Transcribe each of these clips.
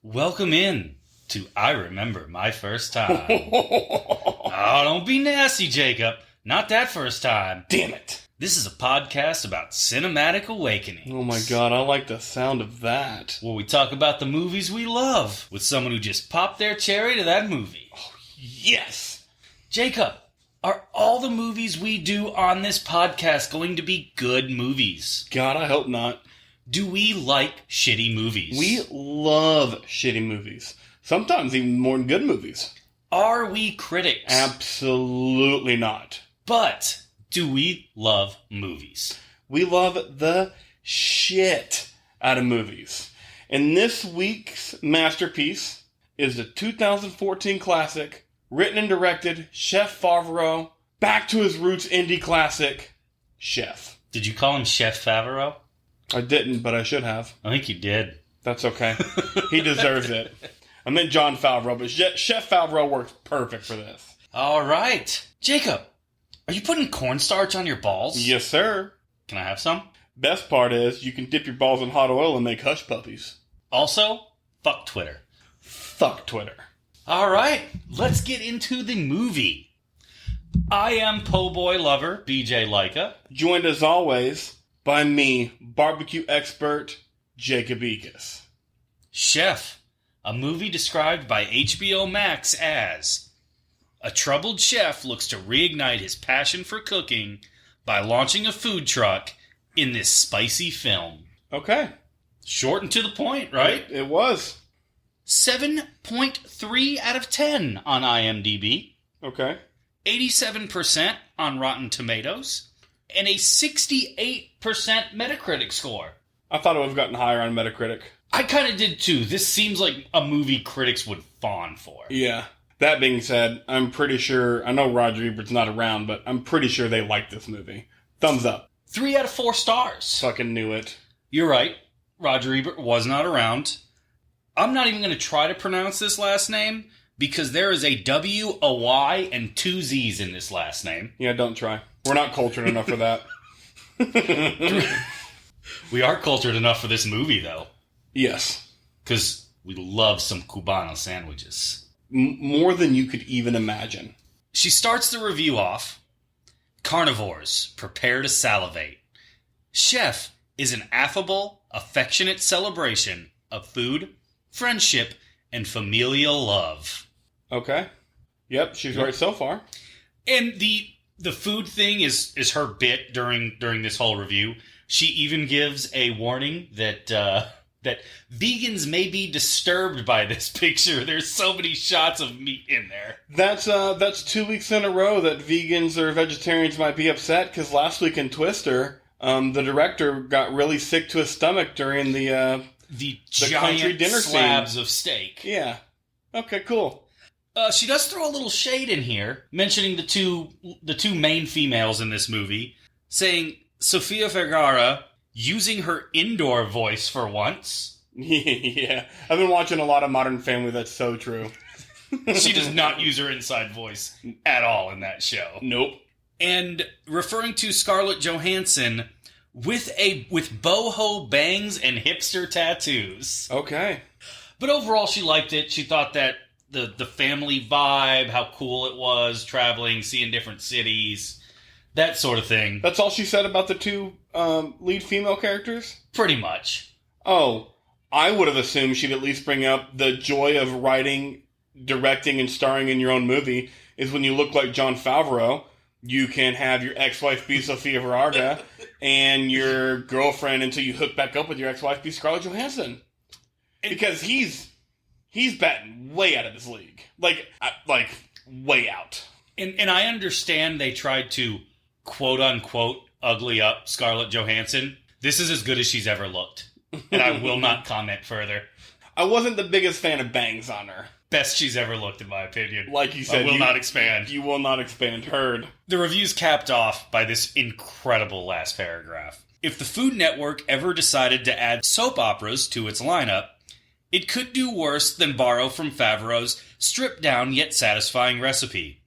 Welcome in to I Remember My First Time. Oh, don't be nasty, Jacob. Not that first time. Damn it. This is a podcast about cinematic awakenings. Oh my god, I like the sound of that. Where we talk about the movies we love with someone who just popped their cherry to that movie. Oh, yes. Jacob, are all the movies we do on this podcast going to be good movies? God, I hope not. Do we like shitty movies? We love shitty movies. Sometimes even more than good movies. Are we critics? Absolutely not. But do we love movies? We love the shit out of movies. And this week's masterpiece is the 2014 classic, written and directed, Chef Favreau, back to his roots indie classic, Chef. Did you call him Chef Favreau? I didn't, but I should have. I think you did. That's okay. He deserves it. I meant John Favreau, but Chef Favreau works perfect for this. All right. Jacob, are you putting cornstarch on your balls? Yes, sir. Can I have some? Best part is you can dip your balls in hot oil and make hush puppies. Also, fuck Twitter. Fuck Twitter. All right. Let's get into the movie. I am po' boy lover, BJ Leica. Joined as always by me, barbecue expert, Jacob Ekus. Chef, a movie described by HBO Max as a troubled chef looks to reignite his passion for cooking by launching a food truck in this spicy film. Okay. Short and to the point, right? It was. 7.3 out of 10 on IMDb. Okay. 87% on Rotten Tomatoes. And a 68% Metacritic score. I thought it would have gotten higher on Metacritic. I kind of did too. This seems like a movie critics would fawn for. Yeah. That being said, I'm pretty sure, I know Roger Ebert's not around, but I'm pretty sure they like this movie. Thumbs up. 3 out of 4 stars. Fucking knew it. You're right. Roger Ebert was not around. I'm not even going to try to pronounce this last name because there is a W, a Y, and 2 Z's in this last name. Yeah, don't try. We're not cultured enough for that. We are cultured enough for this movie, though. Yes. Because we love some Cubano sandwiches. More than you could even imagine. She starts the review off. Carnivores, prepare to salivate. Chef is an affable, affectionate celebration of food, friendship, and familial love. Okay. Yep, she's right so far. And the food thing is her bit during this whole review. She even gives a warning that that vegans may be disturbed by this picture. There's so many shots of meat in there. That's 2 weeks in a row that vegans or vegetarians might be upset because last week in Twister, the director got really sick to his stomach during the giant country dinner slabs scene. of steak. Yeah. Okay, cool. She does throw a little shade in here, mentioning the two main females in this movie, saying Sofia Vergara using her indoor voice for once. Yeah, I've been watching a lot of Modern Family. That's so true. She does not use her inside voice at all in that show. Nope. And referring to Scarlett Johansson with boho bangs and hipster tattoos. Okay. But overall, she liked it. She thought that the family vibe, how cool it was, traveling, seeing different cities, that sort of thing. That's all she said about the two lead female characters? Pretty much. Oh, I would have assumed she'd at least bring up the joy of writing, directing, and starring in your own movie is when you look like John Favreau, you can have your ex-wife be Sofia Vergara and your girlfriend until you hook back up with your ex-wife be Scarlett Johansson. Because he's batting way out of his league. Like way out. And I understand they tried to quote-unquote ugly up Scarlett Johansson. This is as good as she's ever looked. And I will not comment further. I wasn't the biggest fan of bangs on her. Best she's ever looked, in my opinion. Like you said, I will not expand. You will not expand. Heard. The review's capped off by this incredible last paragraph. If the Food Network ever decided to add soap operas to its lineup, it could do worse than borrow from Favreau's stripped-down yet satisfying recipe.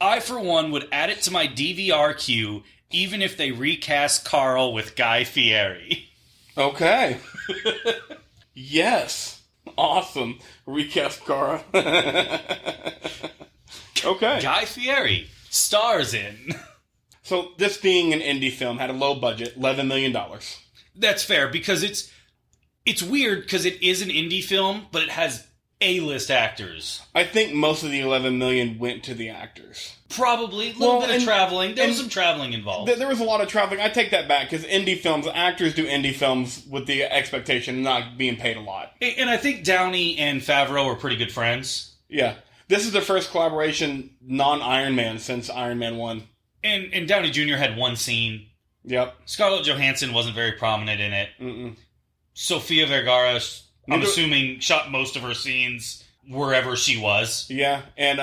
I, for one, would add it to my DVR queue, even if they recast Carl with Guy Fieri. Okay. Yes. Awesome. Recast Cara. Okay. Guy Fieri stars in. So this being an indie film had a low budget, $11 million. That's fair, because it's weird because it is an indie film, but it has A-list actors. I think most of the $11 million went to the actors. Probably. A little bit of traveling. There was some traveling involved. There was a lot of traveling. I take that back, because indie films, actors do indie films with the expectation of not being paid a lot. And I think Downey and Favreau are pretty good friends. Yeah. This is their first collaboration non-Iron Man since Iron Man 1. And Downey Jr. had one scene. Yep. Scarlett Johansson wasn't very prominent in it. Mm-mm. Sofia Vergara, I'm assuming, shot most of her scenes wherever she was. Yeah, and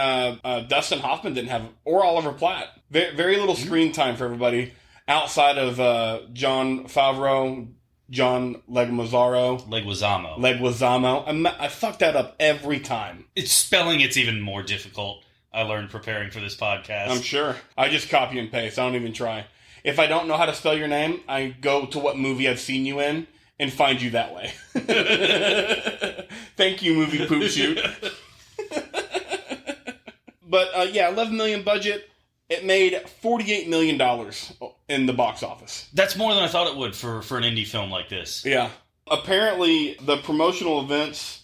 Dustin Hoffman didn't have, or Oliver Platt. Very little screen time for everybody outside of John Favreau, John Leguizamo. I fuck that up every time. It's even more difficult. I learned preparing for this podcast. I'm sure. I just copy and paste. I don't even try. If I don't know how to spell your name, I go to what movie I've seen you in and find you that way. Thank you, movie poop shoot. But yeah, $11 million budget. It made $48 million in the box office. That's more than I thought it would for an indie film like this. Yeah. Apparently, the promotional events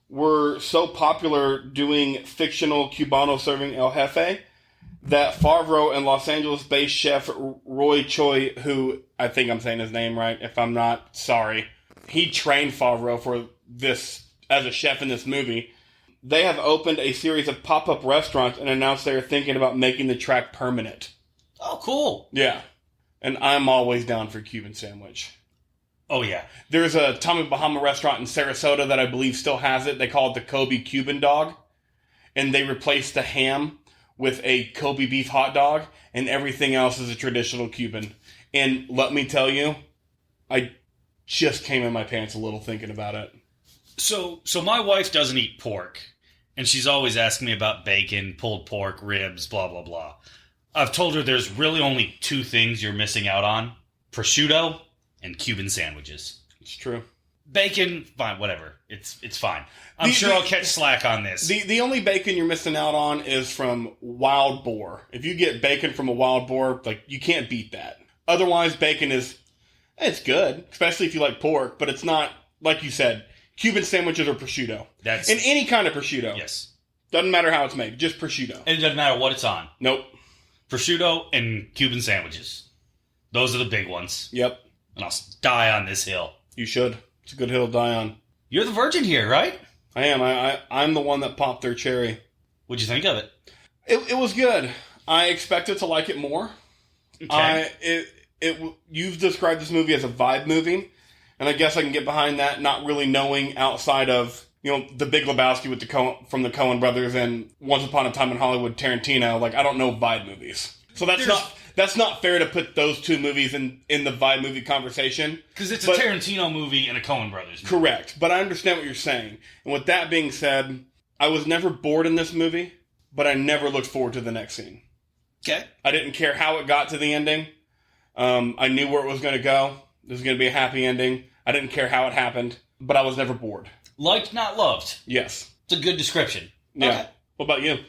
were so popular doing fictional Cubano serving El Jefe that Favreau and Los Angeles-based chef Roy Choi, who I think I'm saying his name right, if I'm not, sorry, he trained Favreau for this as a chef in this movie. They have opened a series of pop-up restaurants and announced they are thinking about making the track permanent. Oh, cool. Yeah. And I'm always down for Cuban sandwich. Oh, yeah. There's a Tommy Bahama restaurant in Sarasota that I believe still has it. They call it the Kobe Cuban dog. And they replaced the ham with a Kobe beef hot dog, and everything else is a traditional Cuban. And let me tell you, I just came in my pants a little thinking about it. So my wife doesn't eat pork, and she's always asking me about bacon, pulled pork, ribs, blah, blah, blah. I've told her there's really only two things you're missing out on: prosciutto and Cuban sandwiches. It's true. Bacon, fine, whatever. It's fine. I'm sure I'll catch slack on this. The only bacon you're missing out on is from wild boar. If you get bacon from a wild boar, like, you can't beat that. Otherwise, bacon it's good, especially if you like pork, but it's not, like you said, Cuban sandwiches or prosciutto. And any kind of prosciutto. Yes. Doesn't matter how it's made, just prosciutto. And it doesn't matter what it's on. Nope. Prosciutto and Cuban sandwiches. Those are the big ones. Yep. And I'll die on this hill. You should. It's a good hill to die on. You're the virgin here, right? I am. I'm the one that popped their cherry. What'd you think of it? It was good. I expected to like it more. Okay. You've described this movie as a vibe movie, and I guess I can get behind that, not really knowing outside of, The Big Lebowski with from the Coen brothers and Once Upon a Time in Hollywood, Tarantino. Like, I don't know vibe movies. So that's not fair to put those two movies in the vibe movie conversation. Because it's a Tarantino movie and a Coen brothers movie. Correct. But I understand what you're saying. And with that being said, I was never bored in this movie, but I never looked forward to the next scene. Okay. I didn't care how it got to the ending. I knew where it was going to go. There was going to be a happy ending. I didn't care how it happened, but I was never bored. Liked, not loved. Yes. It's a good description. Yeah. Okay. What about you?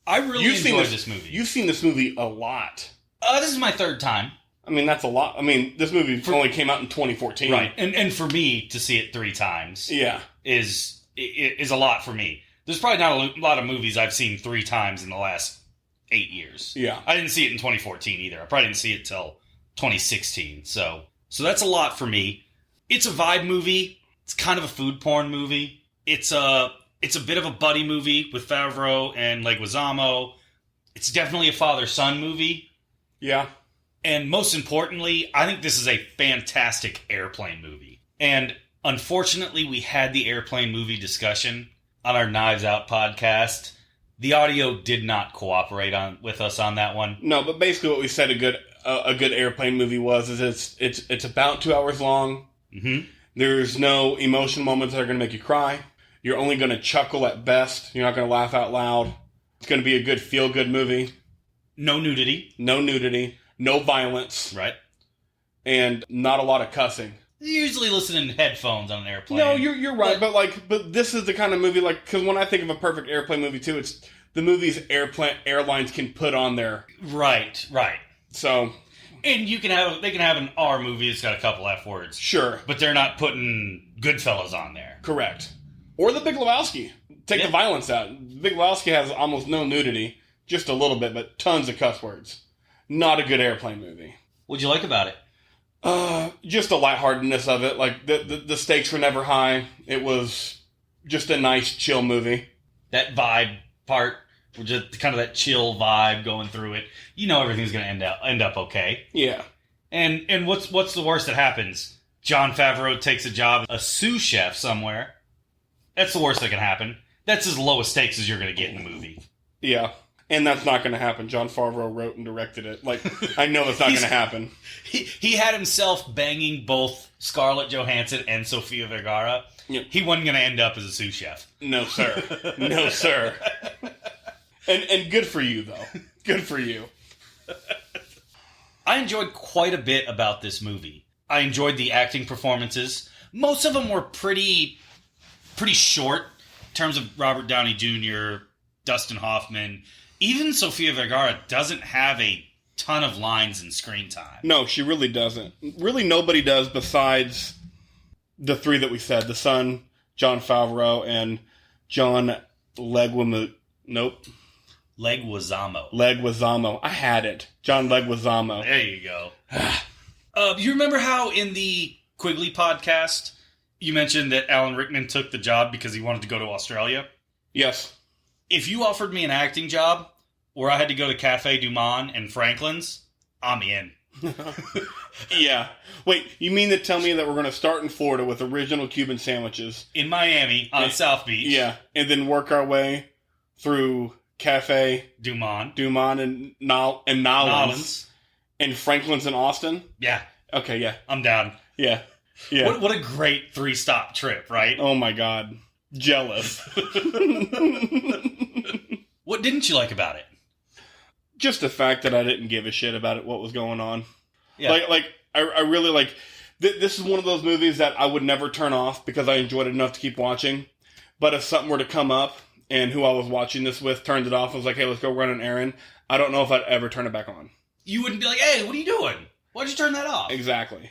I really enjoyed this movie. You've seen this movie a lot. This is my third time. I mean, that's a lot. I mean, this movie only came out in 2014. Right. And for me to see it 3 times is a lot for me. There's probably not a lot of movies I've seen 3 times in the last 8 years. Yeah. I didn't see it in 2014 either. I probably didn't see it till 2016. So that's a lot for me. It's a vibe movie. It's kind of a food porn movie. It's a bit of a buddy movie with Favreau and Leguizamo. It's definitely a father-son movie. Yeah. And most importantly, I think this is a fantastic airplane movie. And unfortunately, we had the airplane movie discussion on our Knives Out podcast. The audio did not cooperate with us on that one. No, but basically what we said a good airplane movie is it's about 2 hours long. Mm-hmm. There's no emotional moments that are going to make you cry. You're only going to chuckle at best. You're not going to laugh out loud. It's going to be a good feel-good movie. No nudity. No nudity. No violence. Right. And not a lot of cussing. usually listen in headphones on an airplane. No, you're right, but this is the kind of movie, because when I think of a perfect airplane movie too, it's the movies airlines can put on there. Right. So, and they can have an R movie that's got a couple F words. Sure. But they're not putting Goodfellas on there. Correct. Or The Big Lebowski. Take the violence out. The Big Lebowski has almost no nudity, just a little bit, but tons of cuss words. Not a good airplane movie. What'd you like about it? Just the lightheartedness of it. Like, the stakes were never high. It was just a nice, chill movie. That vibe part, just kind of that chill vibe going through it. You know everything's going to end up okay. Yeah. And what's the worst that happens? John Favreau takes a job as a sous chef somewhere. That's the worst that can happen. That's as low a stakes as you're going to get in the movie. Yeah. And that's not going to happen. John Favreau wrote and directed it. I know it's not going to happen. He had himself banging both Scarlett Johansson and Sofia Vergara. Yep. He wasn't going to end up as a sous chef. No, sir. No, sir. And good for you, though. Good for you. I enjoyed quite a bit about this movie. I enjoyed the acting performances. Most of them were pretty short in terms of Robert Downey Jr., Dustin Hoffman. Even Sofia Vergara doesn't have a ton of lines and screen time. No, she really doesn't. Really nobody does besides the three that we said. The son, John Favreau, and John Leguizamo. Leguizamo. I had it. John Leguizamo. There you go. You remember how in the Quigley podcast you mentioned that Alan Rickman took the job because he wanted to go to Australia? Yes. If you offered me an acting job where I had to go to Cafe Du Monde and Franklin's, I'm in. Yeah. Wait, you mean to tell me that we're going to start in Florida with original Cuban sandwiches? In Miami, on South Beach. Yeah, and then work our way through Cafe Du Monde and Nolans. And Franklin's in Austin? Yeah. Okay, yeah. I'm down. Yeah. What a great 3-stop trip, right? Oh my God. Jealous. What didn't you like about it? Just the fact that I didn't give a shit about it, what was going on. Yeah. I really like... This is one of those movies that I would never turn off because I enjoyed it enough to keep watching. But if something were to come up and who I was watching this with turned it off and was like, hey, let's go run an errand, I don't know if I'd ever turn it back on. You wouldn't be like, hey, what are you doing? Why'd you turn that off? Exactly.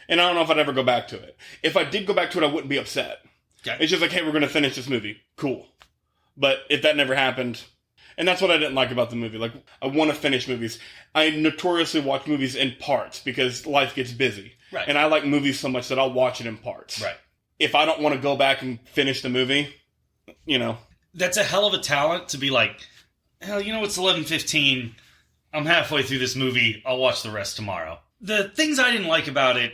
And I don't know if I'd ever go back to it. If I did go back to it, I wouldn't be upset. Okay. It's just like, hey, we're going to finish this movie. Cool. But if that never happened... And that's what I didn't like about the movie. Like, I want to finish movies. I notoriously watch movies in parts because life gets busy. Right. And I like movies so much that I'll watch it in parts. Right. If I don't want to go back and finish the movie, That's a hell of a talent to be like, hell, it's 11:15. I'm halfway through this movie. I'll watch the rest tomorrow. The things I didn't like about it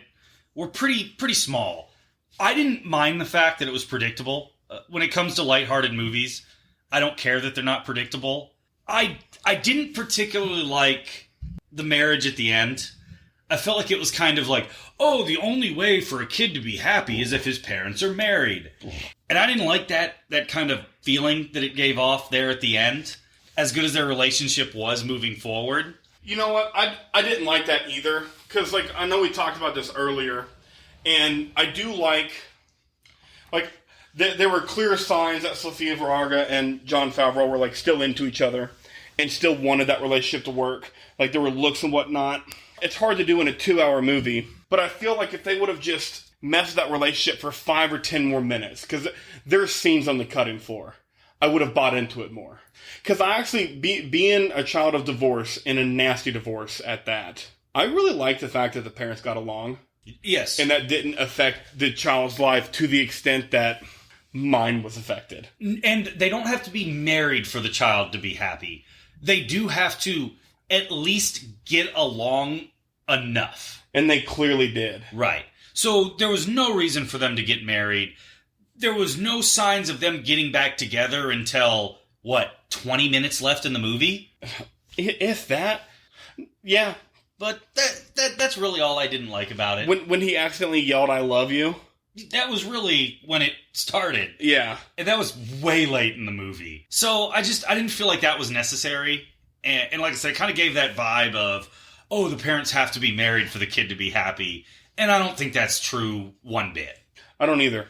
were pretty small. I didn't mind the fact that it was predictable. When it comes to lighthearted movies, I don't care that they're not predictable. I didn't particularly like the marriage at the end. I felt like it was kind of like, oh, the only way for a kid to be happy is if his parents are married. And I didn't like that kind of feeling that it gave off there at the end, as good as their relationship was moving forward. You know what? I didn't like that either. Because, I know we talked about this earlier. And I do like there were clear signs that Sofia Vergara and John Favreau were, still into each other. And still wanted that relationship to work. There were looks and whatnot. It's hard to do in a 2-hour movie. But I feel like if they would have just messed that relationship for 5 or 10 more minutes. Because there's scenes on the cutting floor. I would have bought into it more. Because I actually, being a child of divorce, and a nasty divorce at that, I really like the fact that the parents got along. Yes. And that didn't affect the child's life to the extent that mine was affected. And they don't have to be married for the child to be happy. They do have to at least get along enough. And they clearly did. Right. So there was no reason for them to get married. There was no signs of them getting back together until, 20 minutes left in the movie? If that. Yeah. But that's really all I didn't like about it. When he accidentally yelled, I love you. That was really when it started. Yeah. And that was way late in the movie. So I didn't feel like that was necessary. And like I said, it kind of gave that vibe of, oh, the parents have to be married for the kid to be happy. And I don't think that's true one bit. I don't either.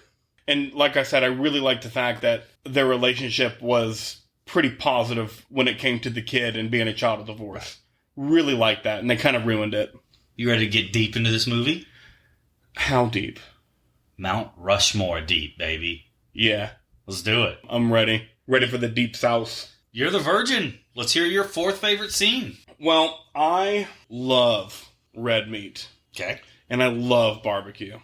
And like I said, I really like the fact that their relationship was pretty positive when it came to the kid and being a child of divorce. Really like that, and they kind of ruined it. You ready to get deep into this movie? How deep? Mount Rushmore deep, baby. Yeah. Let's do it. I'm ready. Ready for the deep south. You're the virgin. Let's hear your fourth favorite scene. Well, I love red meat. Okay. And I love barbecue.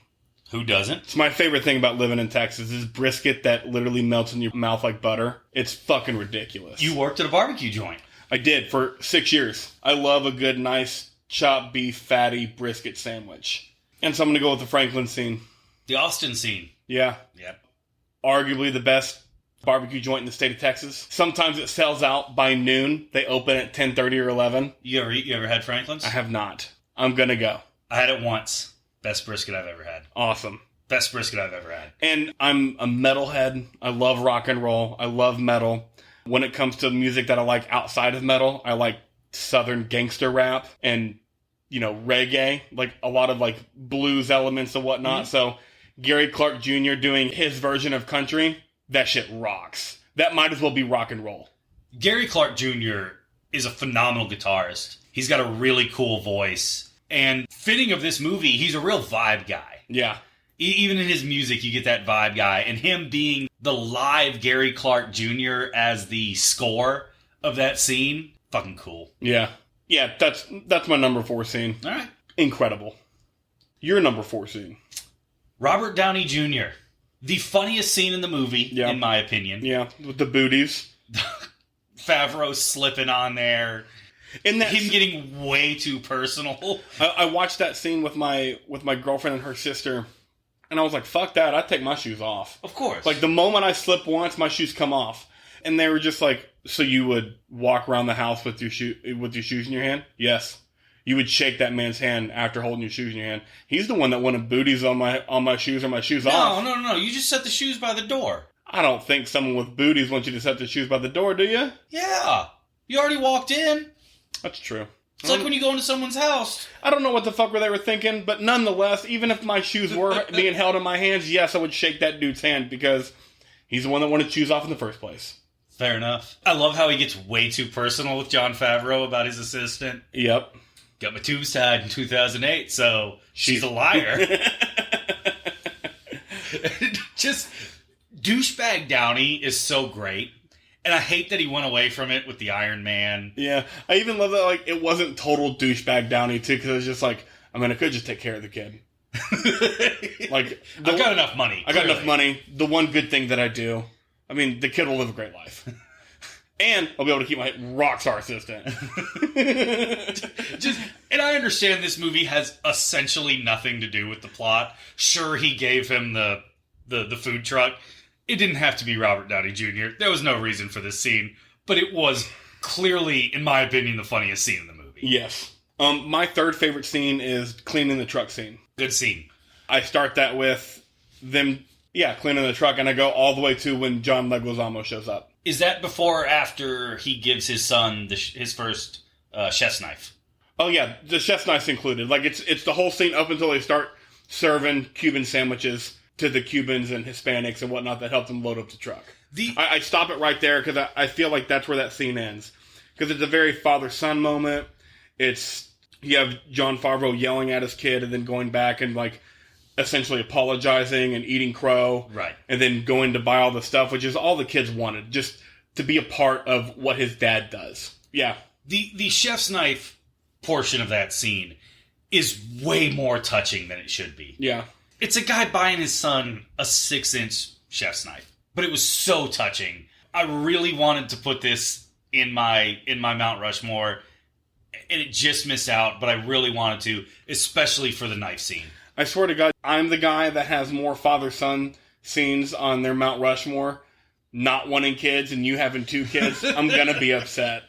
Who doesn't? It's my favorite thing about living in Texas is brisket that literally melts in your mouth like butter. It's fucking ridiculous. You worked at a barbecue joint. I did for 6 years. I love a good, nice, chopped beef, fatty brisket sandwich. And so I'm going to go with the Franklin scene. The Austin scene. Yeah. Yep. Arguably the best barbecue joint in the state of Texas. Sometimes it sells out by noon. They open at 10:30 or 11. You ever had Franklin's? I have not. I'm going to go. I had it once. Best brisket I've ever had. Awesome. Best brisket I've ever had. And I'm a metalhead. I love rock and roll. I love metal. When it comes to music that I like outside of metal, I like southern gangster rap and, reggae. Like a lot of like blues elements and whatnot. Mm-hmm. So Gary Clark Jr. doing his version of country, that shit rocks. That might as well be rock and roll. Gary Clark Jr. is a phenomenal guitarist. He's got a really cool voice. And fitting of this movie, he's a real vibe guy. Yeah. Even in his music, you get that vibe guy. And him being the live Gary Clark Jr. as the score of that scene, fucking cool. Yeah. Yeah, that's my number 4 scene. All right. Incredible. Your number 4 scene. Robert Downey Jr. The funniest scene in the movie, in my opinion. Yeah, with the booties. Favreau slipping on there. Him getting way too personal. I watched that scene with my girlfriend and her sister, and I was like, fuck that, I'd take my shoes off. Of course. Like, the moment I slip once, my shoes come off. And they were just like, so you would walk around the house with your shoes in your hand? Yes. You would shake that man's hand after holding your shoes in your hand. He's the one that wanted booties on my shoes or my shoes off. No. You just set the shoes by the door. I don't think someone with booties wants you to set the shoes by the door, do you? Yeah. You already walked in. That's true. It's like when you go into someone's house. I don't know what the fuck they were thinking, but nonetheless, even if my shoes were being held in my hands, yes, I would shake that dude's hand because he's the one that wanted shoes off in the first place. Fair enough. I love how he gets way too personal with John Favreau about his assistant. Yep. Got my tubes tied in 2008, so she's a liar. Just, douchebag Downey is so great. And I hate that he went away from it with the Iron Man. Yeah. I even love that, like, it wasn't total douchebag Downey, too, because it was just like, I mean, I could just take care of the kid. Like, I've got enough money. I got enough money. The one good thing that I do, I mean, the kid will live a great life. And I'll be able to keep my rockstar assistant. And I understand this movie has essentially nothing to do with the plot. Sure, he gave him the food truck. It didn't have to be Robert Downey Jr. There was no reason for this scene. But it was clearly, in my opinion, the funniest scene in the movie. Yes. My third favorite scene is cleaning the truck scene. Good scene. I start that with them, cleaning the truck, and I go all the way to when John Leguizamo shows up. Is that before or after he gives his son his first chef's knife? Oh, yeah. The chef's knife's included. Like, it's the whole scene up until they start serving Cuban sandwiches to the Cubans and Hispanics and whatnot that helped them load up the truck. I stop it right there because I feel like that's where that scene ends. Because it's a very father-son moment. You have John Favreau yelling at his kid and then going back and, like, essentially apologizing and eating crow. Right. And then going to buy all the stuff, which is all the kids wanted. Just to be a part of what his dad does. Yeah. The chef's knife portion of that scene is way more touching than it should be. Yeah. It's a guy buying his son a 6-inch chef's knife. But it was so touching. I really wanted to put this in my Mount Rushmore, and it just missed out, but I really wanted to, especially for the knife scene. I swear to God, I'm the guy that has more father-son scenes on their Mount Rushmore, not wanting kids, and you having 2 kids. I'm going to be upset.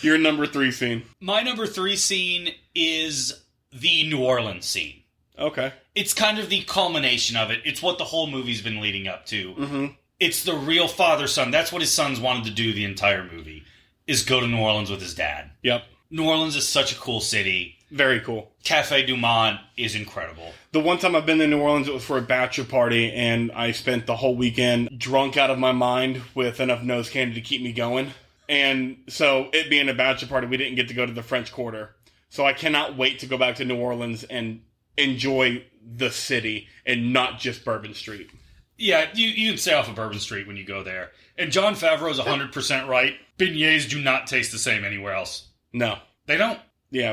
Your number 3 scene. My number 3 scene is the New Orleans scene. Okay. It's kind of the culmination of it. It's what the whole movie's been leading up to. Mm-hmm. It's the real father-son. That's what his sons wanted to do the entire movie, is go to New Orleans with his dad. Yep. New Orleans is such a cool city. Very cool. Café du Monde is incredible. The one time I've been to New Orleans, it was for a bachelor party, and I spent the whole weekend drunk out of my mind with enough nose candy to keep me going. And so, it being a bachelor party, we didn't get to go to the French Quarter. So I cannot wait to go back to New Orleans and enjoy the city and not just Bourbon Street. Yeah, you'd stay off of Bourbon Street when you go there. And John Favreau is 100% right. Beignets do not taste the same anywhere else. No. They don't. Yeah,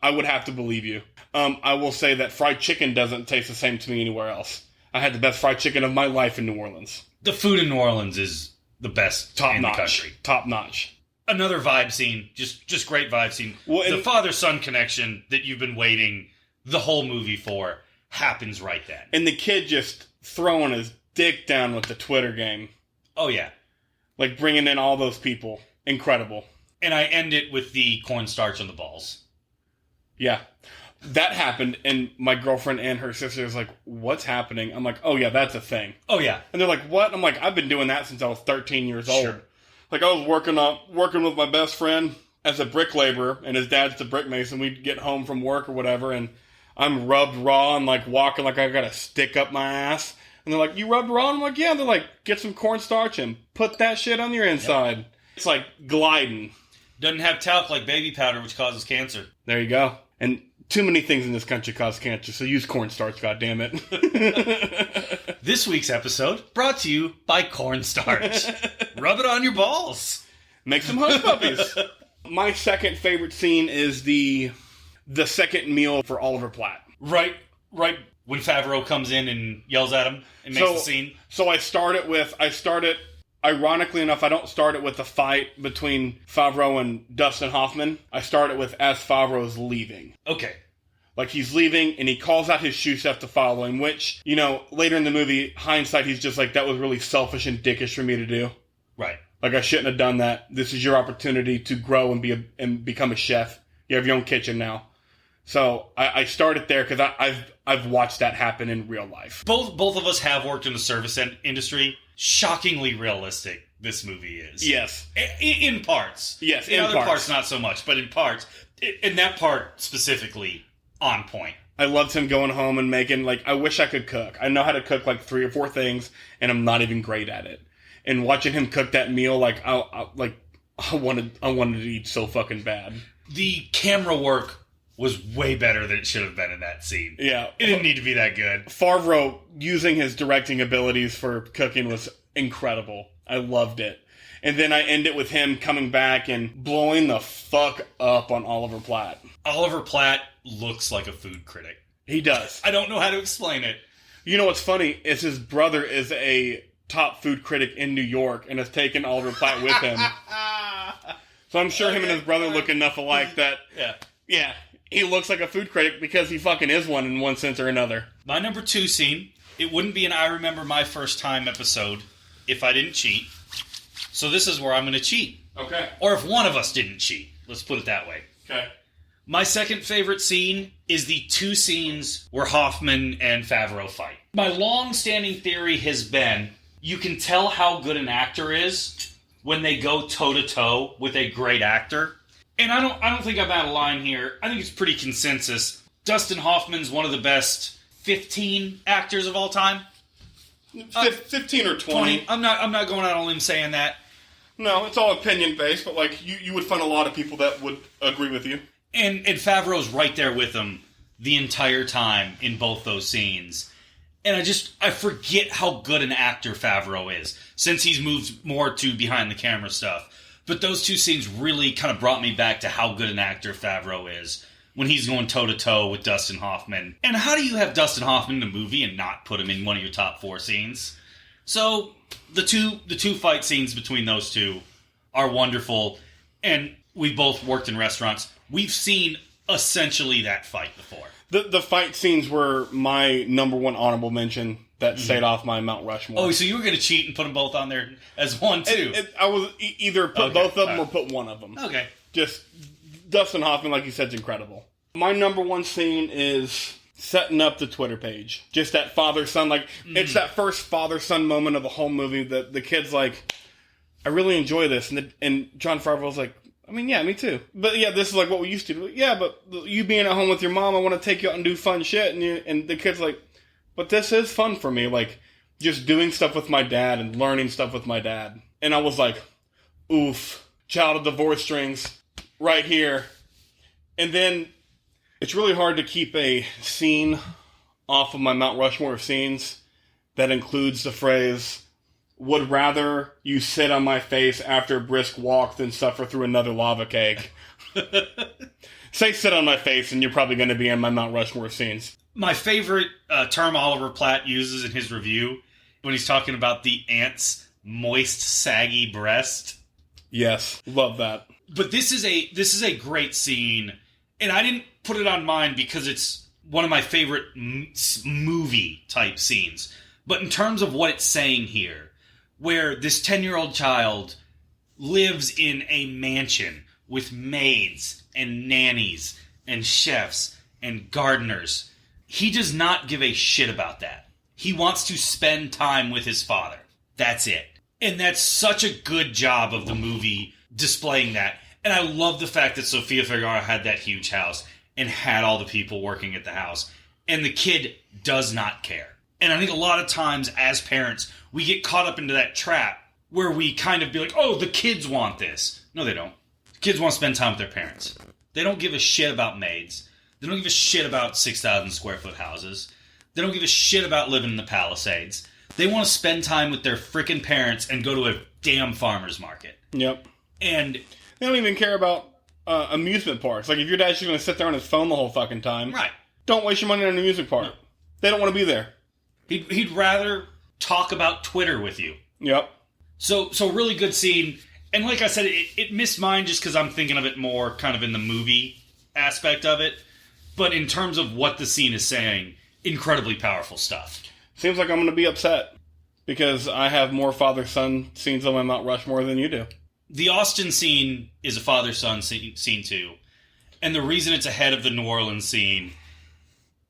I would have to believe you. I will say that fried chicken doesn't taste the same to me anywhere else. I had the best fried chicken of my life in New Orleans. The food in New Orleans is the best in the country. Top notch. Another vibe scene, just great vibe scene. Well, the father-son connection that you've been waiting the whole movie for happens right then. And the kid just throwing his dick down with the Twitter game. Oh, yeah. Like bringing in all those people. Incredible. And I end it with the cornstarch on the balls. Yeah. That happened, and my girlfriend and her sister was like, what's happening? I'm like, oh, yeah, that's a thing. Oh, yeah. And they're like, what? I'm like, I've been doing that since I was 13 years old. Sure. Like, I was working with my best friend as a brick laborer, and his dad's the brick mason. We'd get home from work or whatever, and I'm rubbed raw and, like, walking like I got a stick up my ass. And they're like, you rubbed raw? And I'm like, yeah. And they're like, get some cornstarch and put that shit on your inside. Yep. It's like gliding. Doesn't have talc like baby powder, which causes cancer. There you go. And too many things in this country cause cancer, so use cornstarch, goddammit. This week's episode brought to you by cornstarch. Rub it on your balls. Make some hush puppies. My second favorite scene is the second meal for Oliver Platt. Right when Favreau comes in and yells at him and makes the scene. So ironically enough, I don't start it with the fight between Favreau and Dustin Hoffman. I start it with as Favreau's leaving. Okay. Like, he's leaving, and he calls out his shoe chef to follow him, which, you know, later in the movie, hindsight, he's just like, that was really selfish and dickish for me to do. Right. Like, I shouldn't have done that. This is your opportunity to grow and become a chef. You have your own kitchen now. So, I started there because I've watched that happen in real life. Both of us have worked in the service industry. Shockingly realistic, this movie is. Yes. In parts. Yes, in other parts, not so much, but in parts. In that part, specifically, on point. I loved him going home and making, like, I wish I could cook. I know how to cook, like, 3 or 4 things, and I'm not even great at it. And watching him cook that meal, like, I wanted to eat so fucking bad. The camera work was way better than it should have been in that scene. Yeah. It didn't need to be that good. Favreau using his directing abilities for cooking was incredible. I loved it. And then I end it with him coming back and blowing the fuck up on Oliver Platt. Oliver Platt looks like a food critic. He does. I don't know how to explain it. You know what's funny is his brother is a top food critic in New York and has taken Oliver Platt with him. So I'm sure him and his brother look enough alike that... Yeah. He looks like a food critic because he fucking is one in one sense or another. My number 2 scene, it wouldn't be an I Remember My First Time episode if I didn't cheat. So this is where I'm going to cheat. Okay. Or if one of us didn't cheat. Let's put it that way. Okay. My second favorite scene is the 2 scenes where Hoffman and Favreau fight. My long-standing theory has been, you can tell how good an actor is when they go toe-to-toe with a great actor. And I don't think I'm out of line here. I think it's pretty consensus. Dustin Hoffman's one of the best 15 actors of all time. 15 or 20. I'm not going out on a limb saying that. No, it's all opinion based, but like you would find a lot of people that would agree with you. And Favreau's right there with him the entire time in both those scenes. And I forget how good an actor Favreau is since he's moved more to behind the camera stuff. But those 2 scenes really kind of brought me back to how good an actor Favreau is when he's going toe-to-toe with Dustin Hoffman. And how do you have Dustin Hoffman in a movie and not put him in one of your top 4 scenes? So, the two fight scenes between those 2 are wonderful. And we both worked in restaurants. We've seen essentially that fight before. The fight scenes were my number 1 honorable mention that stayed off my Mount Rushmore. Oh, so you were going to cheat and put them both on there as one, too? I was either put both of them or put one of them. Okay. Just Dustin Hoffman, like you said, is incredible. My number 1 scene is setting up the Twitter page. Just that father-son, like, it's that first father-son moment of the whole movie that the kid's like, I really enjoy this. And John Favreau's like, I mean, yeah, me too. But yeah, this is like what we used to do. Yeah, but you being at home with your mom, I want to take you out and do fun shit. And the kid's like, but this is fun for me. Like, just doing stuff with my dad and learning stuff with my dad. And I was like, oof, child of divorce strings right here. And then it's really hard to keep a scene off of my Mount Rushmore of scenes that includes the phrase, would rather you sit on my face after a brisk walk than suffer through another lava cake. Say sit on my face and you're probably going to be in my Mount Rushmore of scenes. My favorite term Oliver Platt uses in his review when he's talking about the ant's moist, saggy breast. Yes, love that. But this is a great scene, and I didn't put it on mine because it's one of my favorite movie-type scenes. But in terms of what it's saying here, where this 10-year-old child lives in a mansion with maids and nannies and chefs and gardeners. He does not give a shit about that. He wants to spend time with his father. That's it. And that's such a good job of the movie displaying that. And I love the fact that Sofia Vergara had that huge house and had all the people working at the house. And the kid does not care. And I think a lot of times as parents, we get caught up into that trap where we kind of be like, oh, the kids want this. No, they don't. Kids want to spend time with their parents. They don't give a shit about maids. They don't give a shit about 6,000 square foot houses. They don't give a shit about living in the Palisades. They want to spend time with their freaking parents and go to a damn farmer's market. Yep. And they don't even care about amusement parks. Like, if your dad's just going to sit there on his phone the whole fucking time, right, don't waste your money on an amusement park. No. They don't want to be there. He'd rather talk about Twitter with you. Yep. So really good scene. And like I said, it missed mine just because I'm thinking of it more kind of in the movie aspect of it. But in terms of what the scene is saying, incredibly powerful stuff. Seems like I'm going to be upset because I have more father-son scenes on my Mount Rushmore than you do. The Austin scene is a father-son scene too. And the reason it's ahead of the New Orleans scene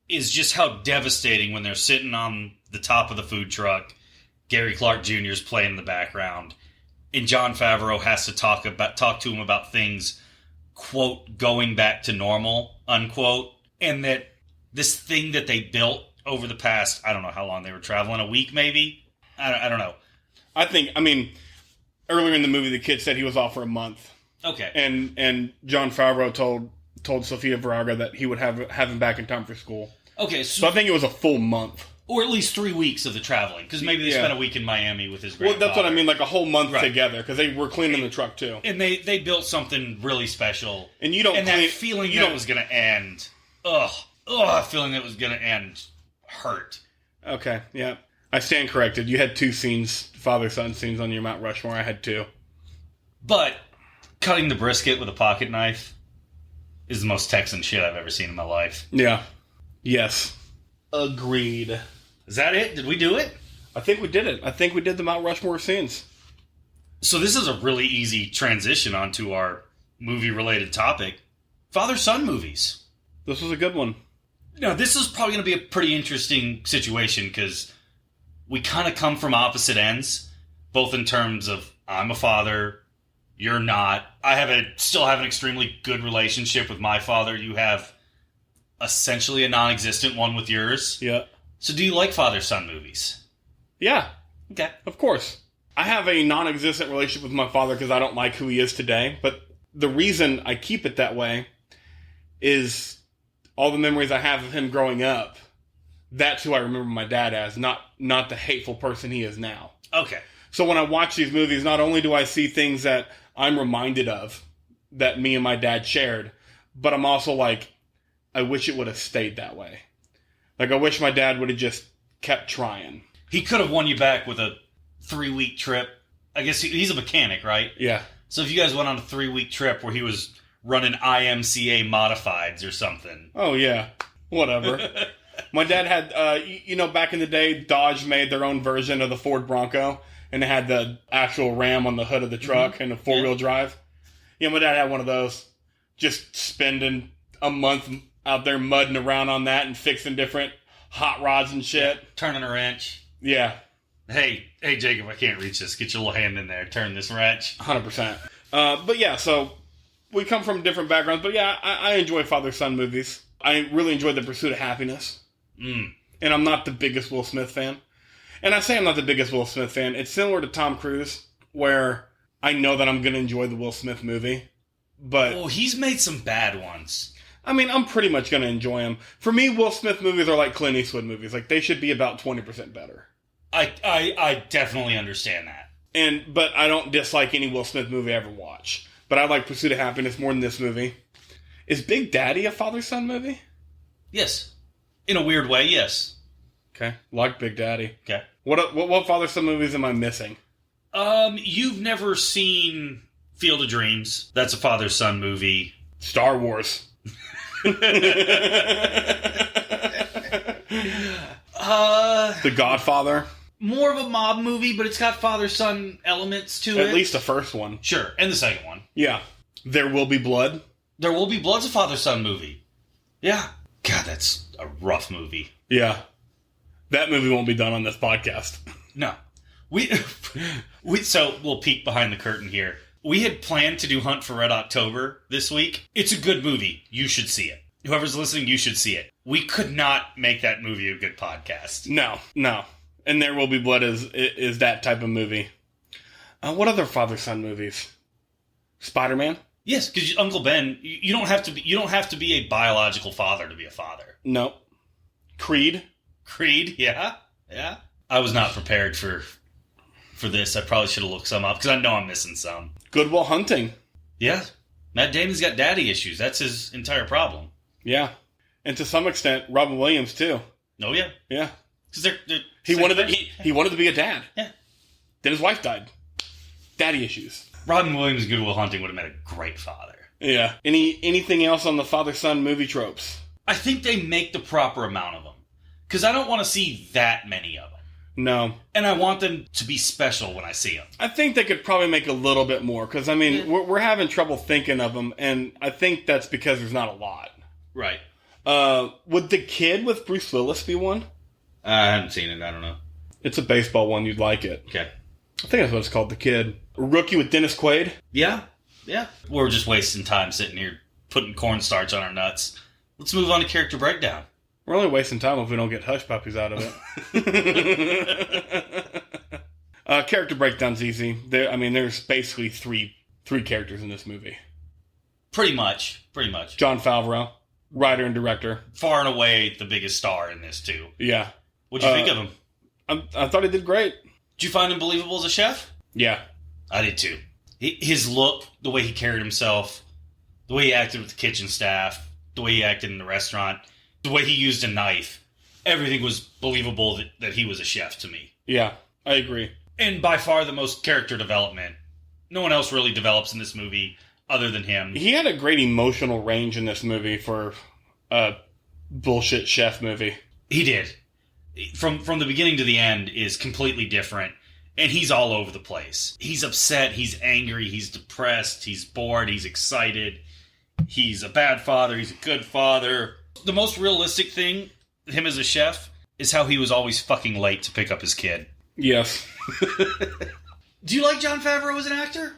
is just how devastating when they're sitting on the top of the food truck. Gary Clark Jr. is playing in the background, and John Favreau has to talk to him about things, quote, going back to normal, unquote, and that this thing that they built over the past, I don't know how long they were traveling, a week maybe? I don't know. I mean, earlier in the movie, the kid said he was off for a month. Okay. And John Favreau told Sofia Vergara that he would have him back in time for school. Okay, so I think it was a full month. Or at least 3 weeks of the traveling, because maybe they spent a week in Miami with his grandfather. Well, that's what I mean, like a whole month together, because they were cleaning the truck too. And they built something really special. And you don't and that feeling that was going to end, feeling that was going to end hurt. Okay, yeah. I stand corrected. You had 2 scenes, father-son scenes on your Mount Rushmore. I had 2. But cutting the brisket with a pocket knife is the most Texan shit I've ever seen in my life. Yeah. Yes. Agreed. Is that it? Did we do it? I think we did it. I think we did the Mount Rushmore scenes. So this is a really easy transition onto our movie-related topic. Father-son movies. This was a good one. Now, this is probably going to be a pretty interesting situation because we kind of come from opposite ends, both in terms of I'm a father, you're not. I still have an extremely good relationship with my father. You have essentially a non-existent one with yours. Yeah. So do you like father-son movies? Yeah. Okay. Of course. I have a non-existent relationship with my father because I don't like who he is today. But the reason I keep it that way is all the memories I have of him growing up. That's who I remember my dad as, not the hateful person he is now. Okay. So when I watch these movies, not only do I see things that I'm reminded of that me and my dad shared, but I'm also like, I wish it would have stayed that way. Like, I wish my dad would have just kept trying. He could have won you back with a 3-week trip. I guess he's a mechanic, right? Yeah. So if you guys went on a 3-week trip where he was running IMCA modifieds or something. Oh, yeah. Whatever. My dad had, back in the day, Dodge made their own version of the Ford Bronco, and it had the actual Ram on the hood of the truck and a 4-wheel drive. Yeah, my dad had one of those. Just spending a month out there mudding around on that and fixing different hot rods and shit. Yeah, turning a wrench. Yeah. Hey, Jacob, I can't reach this. Get your little hand in there. Turn this wrench. 100%. But yeah, so we come from different backgrounds, but yeah, I enjoy father-son movies. I really enjoy The Pursuit of Happiness. And I'm not the biggest Will Smith fan. And I say I'm not the biggest Will Smith fan. It's similar to Tom Cruise, where I know that I'm going to enjoy the Will Smith movie. But well, he's made some bad ones. I mean, I'm pretty much going to enjoy them. For me, Will Smith movies are like Clint Eastwood movies. Like, they should be about 20% better. I definitely understand that. But I don't dislike any Will Smith movie I ever watch. But I like Pursuit of Happiness more than this movie. Is Big Daddy a father-son movie? Yes. In a weird way, yes. Okay. Like Big Daddy. Okay. What father-son movies am I missing? You've never seen Field of Dreams. That's a father-son movie. Star Wars. The Godfather. More of a mob movie, but it's got father-son elements to it. At least the first one. Sure, and the second one. Yeah. There Will Be Blood. There Will Be Blood's a father-son movie. Yeah. God, that's a rough movie. Yeah. That movie won't be done on this podcast. No. So we'll peek behind the curtain here. We had planned to do Hunt for Red October this week. It's a good movie. You should see it. Whoever's listening, you should see it. We could not make that movie a good podcast. No. And There Will Be Blood is that type of movie. What other father-son movies? Spider-Man? Yes, because Uncle Ben, you don't have to be a biological father to be a father. No. Creed? Yeah. I was not prepared for this. I probably should have looked some up because I know I'm missing some. Good Will Hunting. Yeah. Matt Damon's got daddy issues. That's his entire problem. Yeah. And to some extent, Robin Williams, too. Oh, yeah. Yeah. Because they're he wanted to be a dad. Yeah. Then his wife died. Daddy issues. Robin Williams' Good Will Hunting would have made a great father. Yeah. Anything else on the father-son movie tropes? I think they make the proper amount of them. Because I don't want to see that many of them. No. And I want them to be special when I see them. I think they could probably make a little bit more. Because, I mean, we're having trouble thinking of them. And I think that's because there's not a lot. Right. Would The Kid with Bruce Willis be one? I haven't seen it. I don't know. It's a baseball one. You'd like it. Okay. I think that's what it's called, The Kid. Rookie with Dennis Quaid? Yeah. We're just wasting time sitting here putting cornstarch on our nuts. Let's move on to character breakdown. We're only wasting time if we don't get hush puppies out of it. Character breakdown's easy. There's basically three characters in this movie. Pretty much. John Favreau, writer and director. Far and away the biggest star in this, too. Yeah. What'd you think of him? I thought he did great. Did you find him believable as a chef? Yeah. I did, too. His look, the way he carried himself, the way he acted with the kitchen staff, the way he acted in the restaurant, the way he used a knife, everything was believable that he was a chef to me. Yeah, I agree. And by far the most character development. No one else really develops in this movie other than him. He had a great emotional range in this movie for a bullshit chef movie. He did. From the beginning to the end is completely different. And he's all over the place. He's upset, he's angry, he's depressed, he's bored, he's excited. He's a bad father, he's a good father. The most realistic thing, him as a chef, is how he was always fucking late to pick up his kid. Yes. Do you like John Favreau as an actor?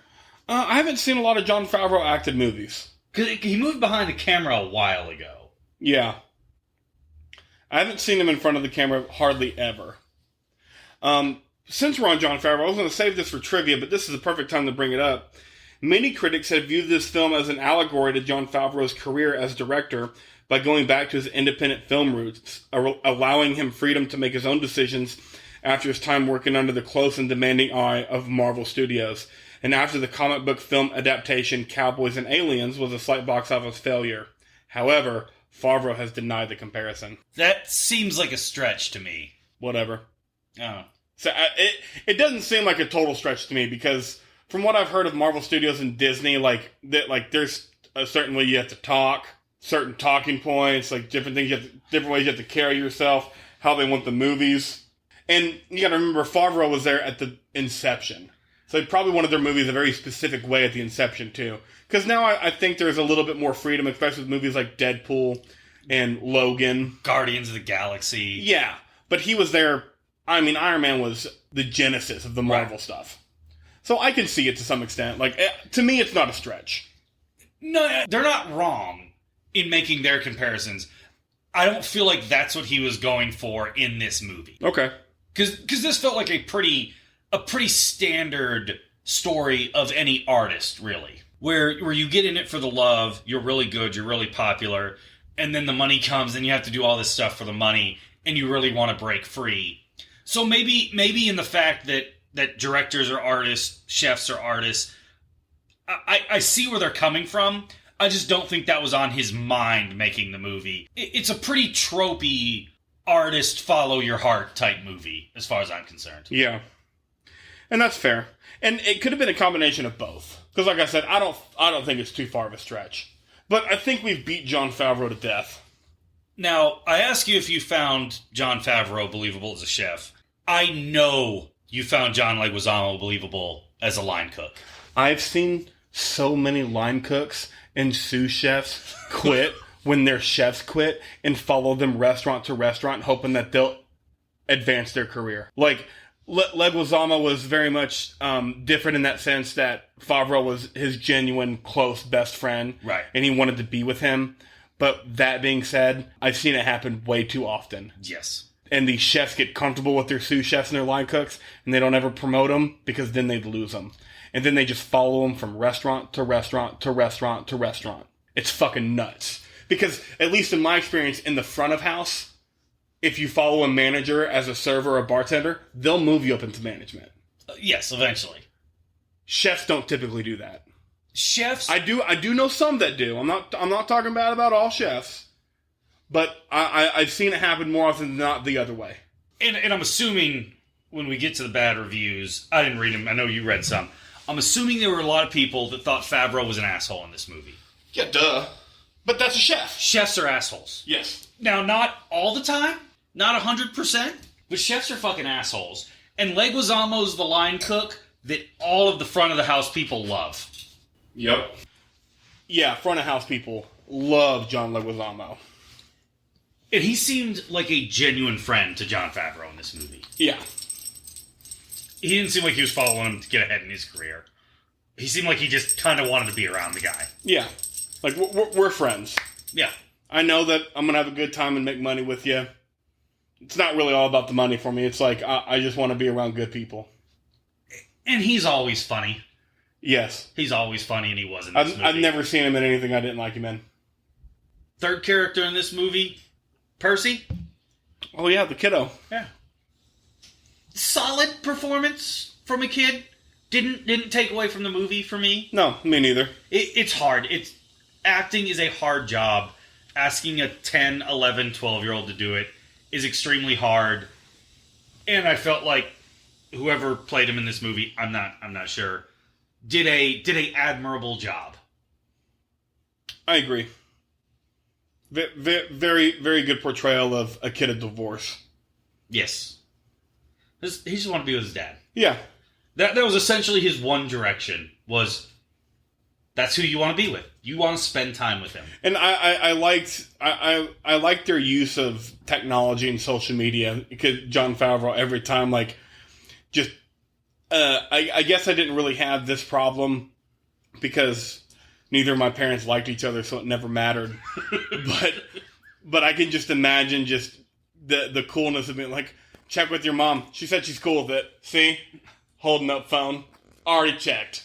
I haven't seen a lot of John Favreau acted movies. Because he moved behind the camera a while ago. Yeah. I haven't seen him in front of the camera hardly ever. Since we're on John Favreau, I was going to save this for trivia, but this is the perfect time to bring it up. Many critics have viewed this film as an allegory to John Favreau's career as director by going back to his independent film roots, allowing him freedom to make his own decisions after his time working under the close and demanding eye of Marvel Studios, and after the comic book film adaptation Cowboys and Aliens was a slight box office failure. However, Favreau has denied the comparison. That seems like a stretch to me. Whatever. Oh. So it doesn't seem like a total stretch to me, because from what I've heard of Marvel Studios and Disney, there's a certain way you have to talk, certain talking points, like different things, different ways you have to carry yourself, how they want the movies. And you got to remember, Favreau was there at the inception. So they probably wanted their movies a very specific way at the inception, too. Because now I think there's a little bit more freedom, especially with movies like Deadpool and Logan. Guardians of the Galaxy. Yeah, but he was there. I mean, Iron Man was the genesis of the Marvel stuff. So I can see it to some extent. Like, to me, it's not a stretch. No, they're not wrong in making their comparisons. I don't feel like that's what he was going for in this movie. Okay. Because this felt like a pretty standard story of any artist, really. Where you get in it for the love, you're really good, you're really popular, and then the money comes and you have to do all this stuff for the money, and you really want to break free. So maybe in the fact that directors are artists, chefs are artists, I see where they're coming from. I just don't think that was on his mind making the movie. It's a pretty tropey artist follow your heart type movie, as far as I'm concerned. Yeah. And that's fair. And it could have been a combination of both. Because like I said, I don't think it's too far of a stretch. But I think we've beat John Favreau to death. Now, I ask you if you found John Favreau believable as a chef. I know you found John Leguizamo believable as a line cook. I've seen so many line cooks and sous chefs quit when their chefs quit and follow them restaurant to restaurant hoping that they'll advance their career. Like, Leguizamo was very much different in that sense that Favreau was his genuine, close best friend. Right. And he wanted to be with him. But that being said, I've seen it happen way too often. Yes. And these chefs get comfortable with their sous chefs and their line cooks, and they don't ever promote them because then they'd lose them. And then they just follow them from restaurant to restaurant to restaurant to restaurant. It's fucking nuts. Because, at least in my experience, in the front of house, if you follow a manager as a server or a bartender, they'll move you up into management. Yes, eventually. Chefs don't typically do that. Chefs? I do know some that do. I'm not talking bad about all chefs. But I've seen it happen more often than not the other way. And I'm assuming when we get to the bad reviews, I didn't read them, I know you read some. I'm assuming there were a lot of people that thought Favreau was an asshole in this movie. Yeah, duh. But that's a chef. Chefs are assholes. Yes. Now, not all the time, not 100%, but chefs are fucking assholes. And Leguizamo's the line cook that all of the front of the house people love. Yep. Yeah, front of house people love John Leguizamo. And he seemed like a genuine friend to John Favreau in this movie. Yeah. He didn't seem like he was following him to get ahead in his career. He seemed like he just kind of wanted to be around the guy. Yeah. Like, we're friends. Yeah. I know that I'm going to have a good time and make money with you. It's not really all about the money for me. It's like, I just want to be around good people. And he's always funny. Yes. He's always funny, and he was in this movie. I've never seen him in anything I didn't like him in. Third character in this movie, Percy. Oh, yeah, the kiddo. Yeah. Solid performance from a kid. Didn't take away from the movie for me. No, me neither. It's hard. Acting is a hard job. Asking a 10, 11, 12-year-old to do it is extremely hard. And I felt like whoever played him in this movie, I'm not sure, did a admirable job. I agree. Very, very good portrayal of a kid of divorce. Yes. He just wanted to be with his dad. Yeah. That was essentially his one direction, was that's who you want to be with. You want to spend time with him. And I liked their use of technology and social media, because John Favreau every time, like, just I guess I didn't really have this problem because neither of my parents liked each other, so it never mattered. but I can just imagine just the coolness of being like, check with your mom. She said she's cool with it. See? Holding up phone. Already checked.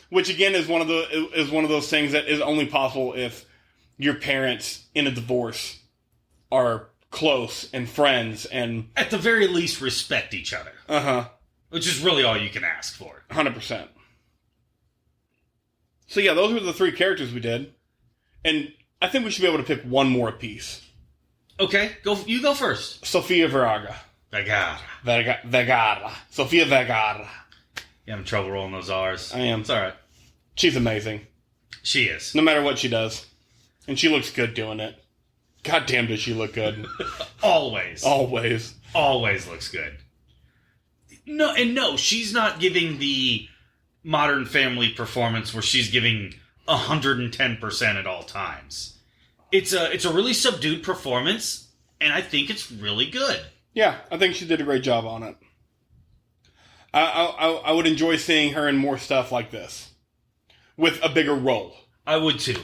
Which again is one of those things that is only possible if your parents in a divorce are close and friends and at the very least respect each other. Uh-huh. Which is really all you can ask for. 100%. So yeah, those were the three characters we did. And I think we should be able to pick one more apiece. Okay, you go first. Sofia Vergara. Vergara. Sofia Vergara. You having trouble rolling those R's? I am. It's alright. She's amazing. She is. No matter what she does. And she looks good doing it. God damn does she look good. Always. Always. Always looks good. No, she's not giving the Modern Family performance where she's giving 110% at all times. It's a really subdued performance, and I think it's really good. Yeah, I think she did a great job on it. I would enjoy seeing her in more stuff like this. With a bigger role. I would too.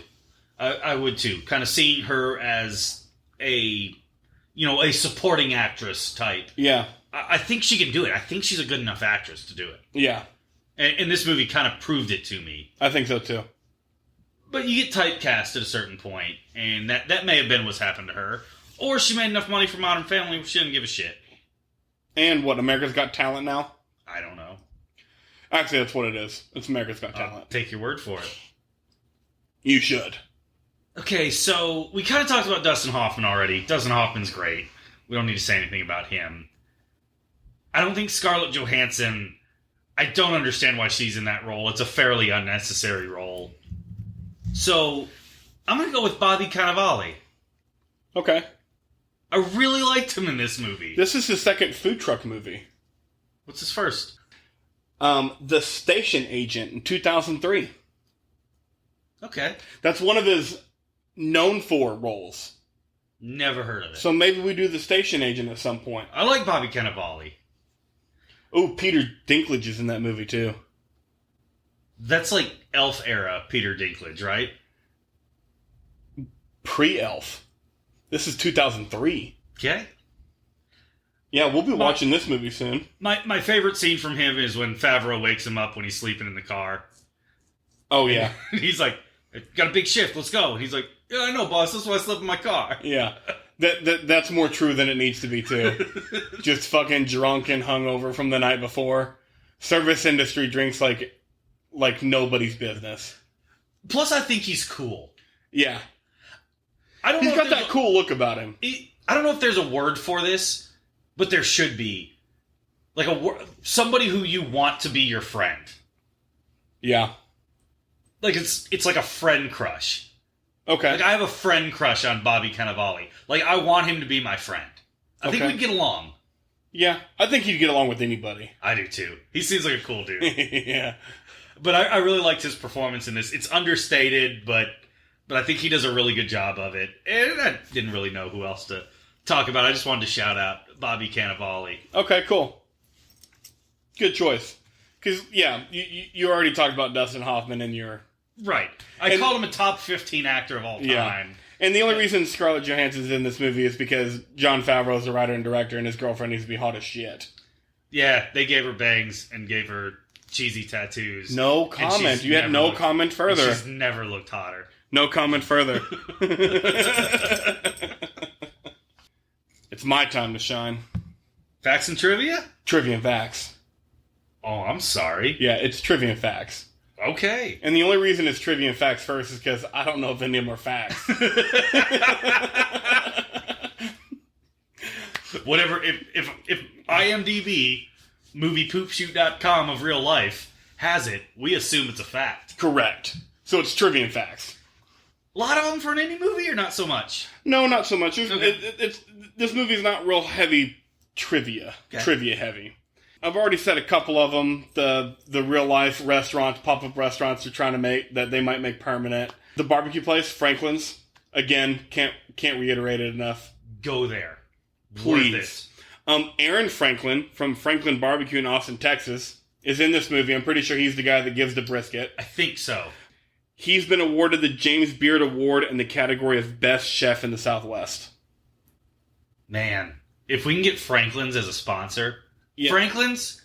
I would too. Kind of seeing her as a supporting actress type. Yeah. I think she can do it. I think she's a good enough actress to do it. Yeah. And this movie kind of proved it to me. I think so too. But you get typecast at a certain point, and that may have been what's happened to her. Or she made enough money for Modern Family where she didn't give a shit. And what, America's Got Talent now? I don't know. Actually, that's what it is. It's America's Got Talent. I'll take your word for it. You should. Okay, so we kind of talked about Dustin Hoffman already. Dustin Hoffman's great. We don't need to say anything about him. I don't think Scarlett Johansson... I don't understand why she's in that role. It's a fairly unnecessary role. So, I'm going to go with Bobby Cannavale. Okay. I really liked him in this movie. This is his second food truck movie. What's his first? The Station Agent in 2003. Okay. That's one of his known for roles. Never heard of it. So maybe we do The Station Agent at some point. I like Bobby Cannavale. Oh, Peter Dinklage is in that movie too. That's like Elf era Peter Dinklage, right? Pre-Elf. This is 2003. Okay. Yeah, we'll be watching this movie soon. My favorite scene from him is when Favreau wakes him up when he's sleeping in the car. Oh, yeah. And he's like, got a big shift, let's go. And he's like, yeah, I know, boss, that's why I slept in my car. Yeah. That's more true than it needs to be, too. Just fucking drunk and hungover from the night before. Service industry drinks like nobody's business. Plus, I think he's cool. Yeah. He's got that cool look about him. I don't know if there's a word for this, but there should be. Like somebody who you want to be your friend. Yeah. Like it's like a friend crush. Okay. Like I have a friend crush on Bobby Cannavale. Like I want him to be my friend. I think we'd get along. Yeah, I think he'd get along with anybody. I do too. He seems like a cool dude. Yeah. But I really liked his performance in this. It's understated, but I think he does a really good job of it. And I didn't really know who else to talk about. I just wanted to shout out Bobby Cannavale. Okay, cool. Good choice. Because, yeah, you already talked about Dustin Hoffman in your... Right. I called him a top 15 actor of all time. Yeah. And the only reason Scarlett Johansson's in this movie is because John Favreau is the writer and director, and his girlfriend needs to be hot as shit. Yeah, they gave her bangs and gave her cheesy tattoos. No comment. You had no comment further. She's never looked hotter. No comment further. It's my time to shine. Facts and trivia? Trivia and facts. Oh, I'm sorry. Yeah, it's trivia and facts. Okay. And the only reason it's trivia and facts first is because I don't know if any of them are facts. Whatever, if IMDb, moviepoopshoot.com of real life, has it, we assume it's a fact. Correct. So it's trivia and facts. A lot of them for an indie movie, or not so much? No, not so much. Okay. This movie's not real heavy trivia. Okay. Trivia heavy. I've already said a couple of them. The real life restaurants, pop-up restaurants they're trying to make, that they might make permanent. The barbecue place, Franklin's. Again, can't reiterate it enough. Go there. Please. Aaron Franklin from Franklin Barbecue in Austin, Texas, is in this movie. I'm pretty sure he's the guy that gives the brisket. I think so. He's been awarded the James Beard Award in the category of Best Chef in the Southwest. Man, if we can get Franklin's as a sponsor... Yeah. Franklin's,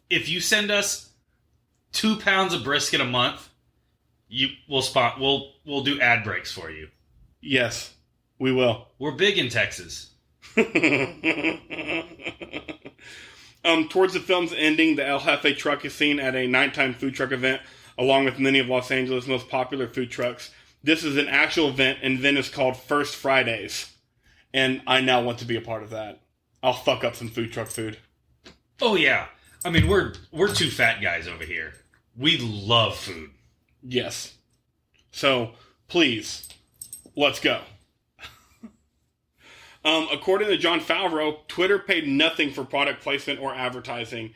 if you send us 2 pounds of brisket a month, we'll do ad breaks for you. Yes, we will. We're big in Texas. Towards the film's ending, the El Jefe truck is seen at a nighttime food truck event, along with many of Los Angeles' most popular food trucks. This is an actual event, and then it's called First Fridays. And I now want to be a part of that. I'll fuck up some food truck food. Oh, yeah. I mean, we're two fat guys over here. We love food. Yes. So, please, let's go. According to John Favreau, Twitter paid nothing for product placement or advertising.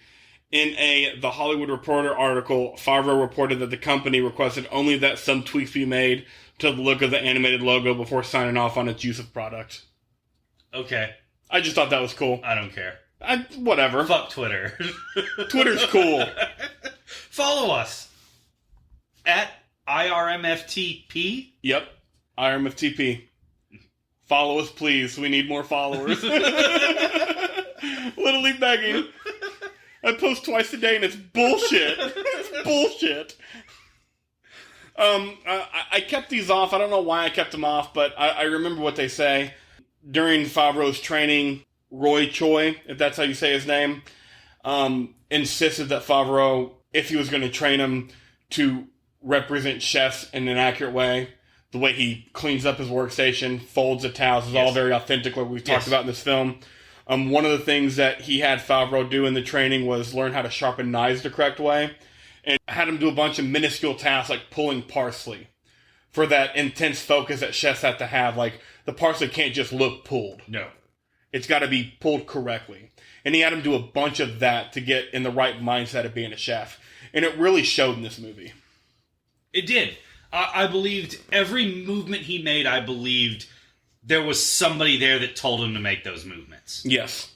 In The Hollywood Reporter article, Favreau reported that the company requested only that some tweaks be made to the look of the animated logo before signing off on its use of product. Okay. I just thought that was cool. I don't care. Whatever. Fuck Twitter. Twitter's cool. Follow us at IRMFTP? Yep. IRMFTP. Follow us, please. We need more followers. Literally begging. I post twice a day and it's bullshit. It's bullshit. I kept these off. I don't know why I kept them off, but I remember what they say. During Favreau's training, Roy Choi, if that's how you say his name, insisted that Favreau, if he was going to train him to represent chefs in an accurate way, the way he cleans up his workstation, folds the towels, is all very authentic, like we've talked about in this film. One of the things that he had Favreau do in the training was learn how to sharpen knives the correct way, and had him do a bunch of minuscule tasks like pulling parsley for that intense focus that chefs have to have. Like, the parsley can't just look pulled. No. It's got to be pulled correctly. And he had him do a bunch of that to get in the right mindset of being a chef. And it really showed in this movie. It did. I believed every movement he made, I believed there was somebody there that told him to make those movements. Yes.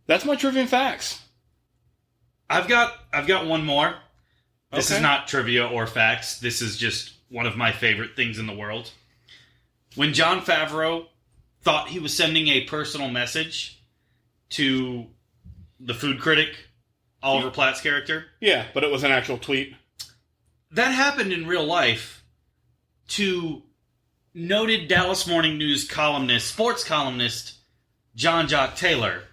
That's my trivia and facts. I've got one more. This Okay. is not trivia or facts. This is just one of my favorite things in the world. When John Favreau thought he was sending a personal message to the food critic, Oliver Platt's character. Yeah, but it was an actual tweet. That happened in real life to noted Dallas Morning News columnist, sports columnist, John Jock Taylor,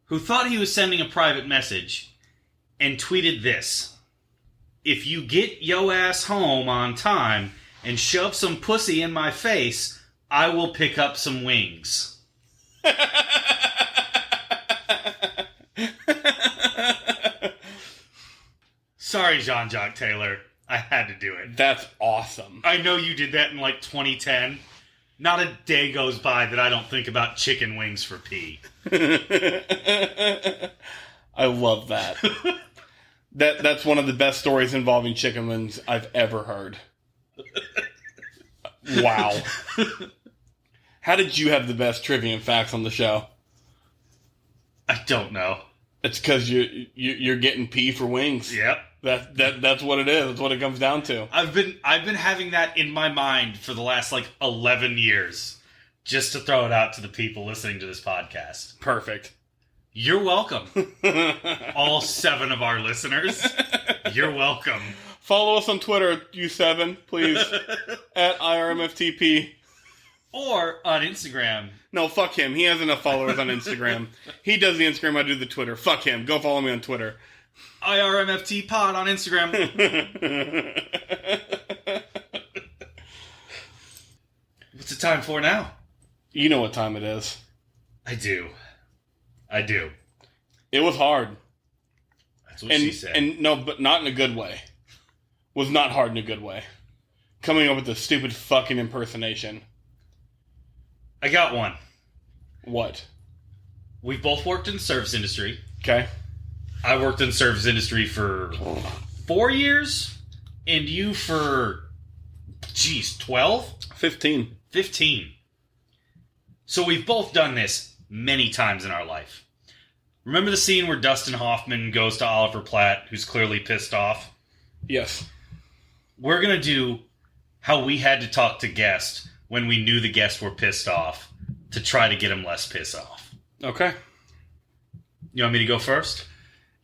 who thought he was sending a private message and tweeted this: "If you get yo ass home on time and shove some pussy in my face, I will pick up some wings." Sorry, John Jock Taylor. I had to do it. That's awesome. I know you did that in like 2010. Not a day goes by that I don't think about chicken wings for pee. I love that. That's one of the best stories involving chicken wings I've ever heard. Wow. How did you have the best trivia and facts on the show? I don't know. It's because you're getting pee for wings. Yep. That's what it is. That's what it comes down to. I've been having that in my mind for the last like 11 years, just to throw it out to the people listening to this podcast. Perfect. You're welcome. All 7 of our listeners. You're welcome. Follow us on Twitter, you 7, please. At IRMFTP. Or on Instagram. No, fuck him. He has enough followers on Instagram. He does the Instagram, I do the Twitter. Fuck him. Go follow me on Twitter. IRMFT pod on Instagram. What's the time for now? You know what time it is. I do. It was hard. That's what she said. And no, but not in a good way. Was not hard in a good way. Coming up with a stupid fucking impersonation. I got one. What? We've both worked in the service industry. Okay. I worked in the service industry for 4 years, and you for, 12? 15. 15. So we've both done this many times in our life. Remember the scene where Dustin Hoffman goes to Oliver Platt, who's clearly pissed off? Yes. We're going to do how we had to talk to guests when we knew the guests were pissed off to try to get them less pissed off. Okay. You want me to go first?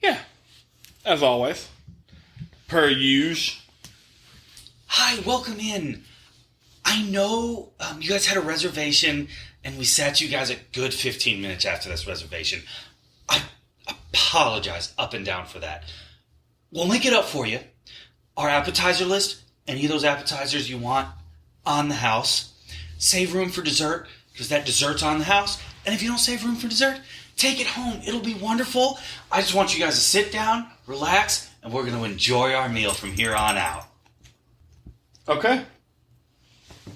Yeah. As always. Per usual. Hi, welcome in. I know you guys had a reservation, and we sat you guys a good 15 minutes after this reservation. I apologize up and down for that. We'll make it up for you. Our appetizer list, any of those appetizers you want, on the house. Save room for dessert, because that dessert's on the house. And if you don't save room for dessert, take it home. It'll be wonderful. I just want you guys to sit down, relax, and we're going to enjoy our meal from here on out. Okay.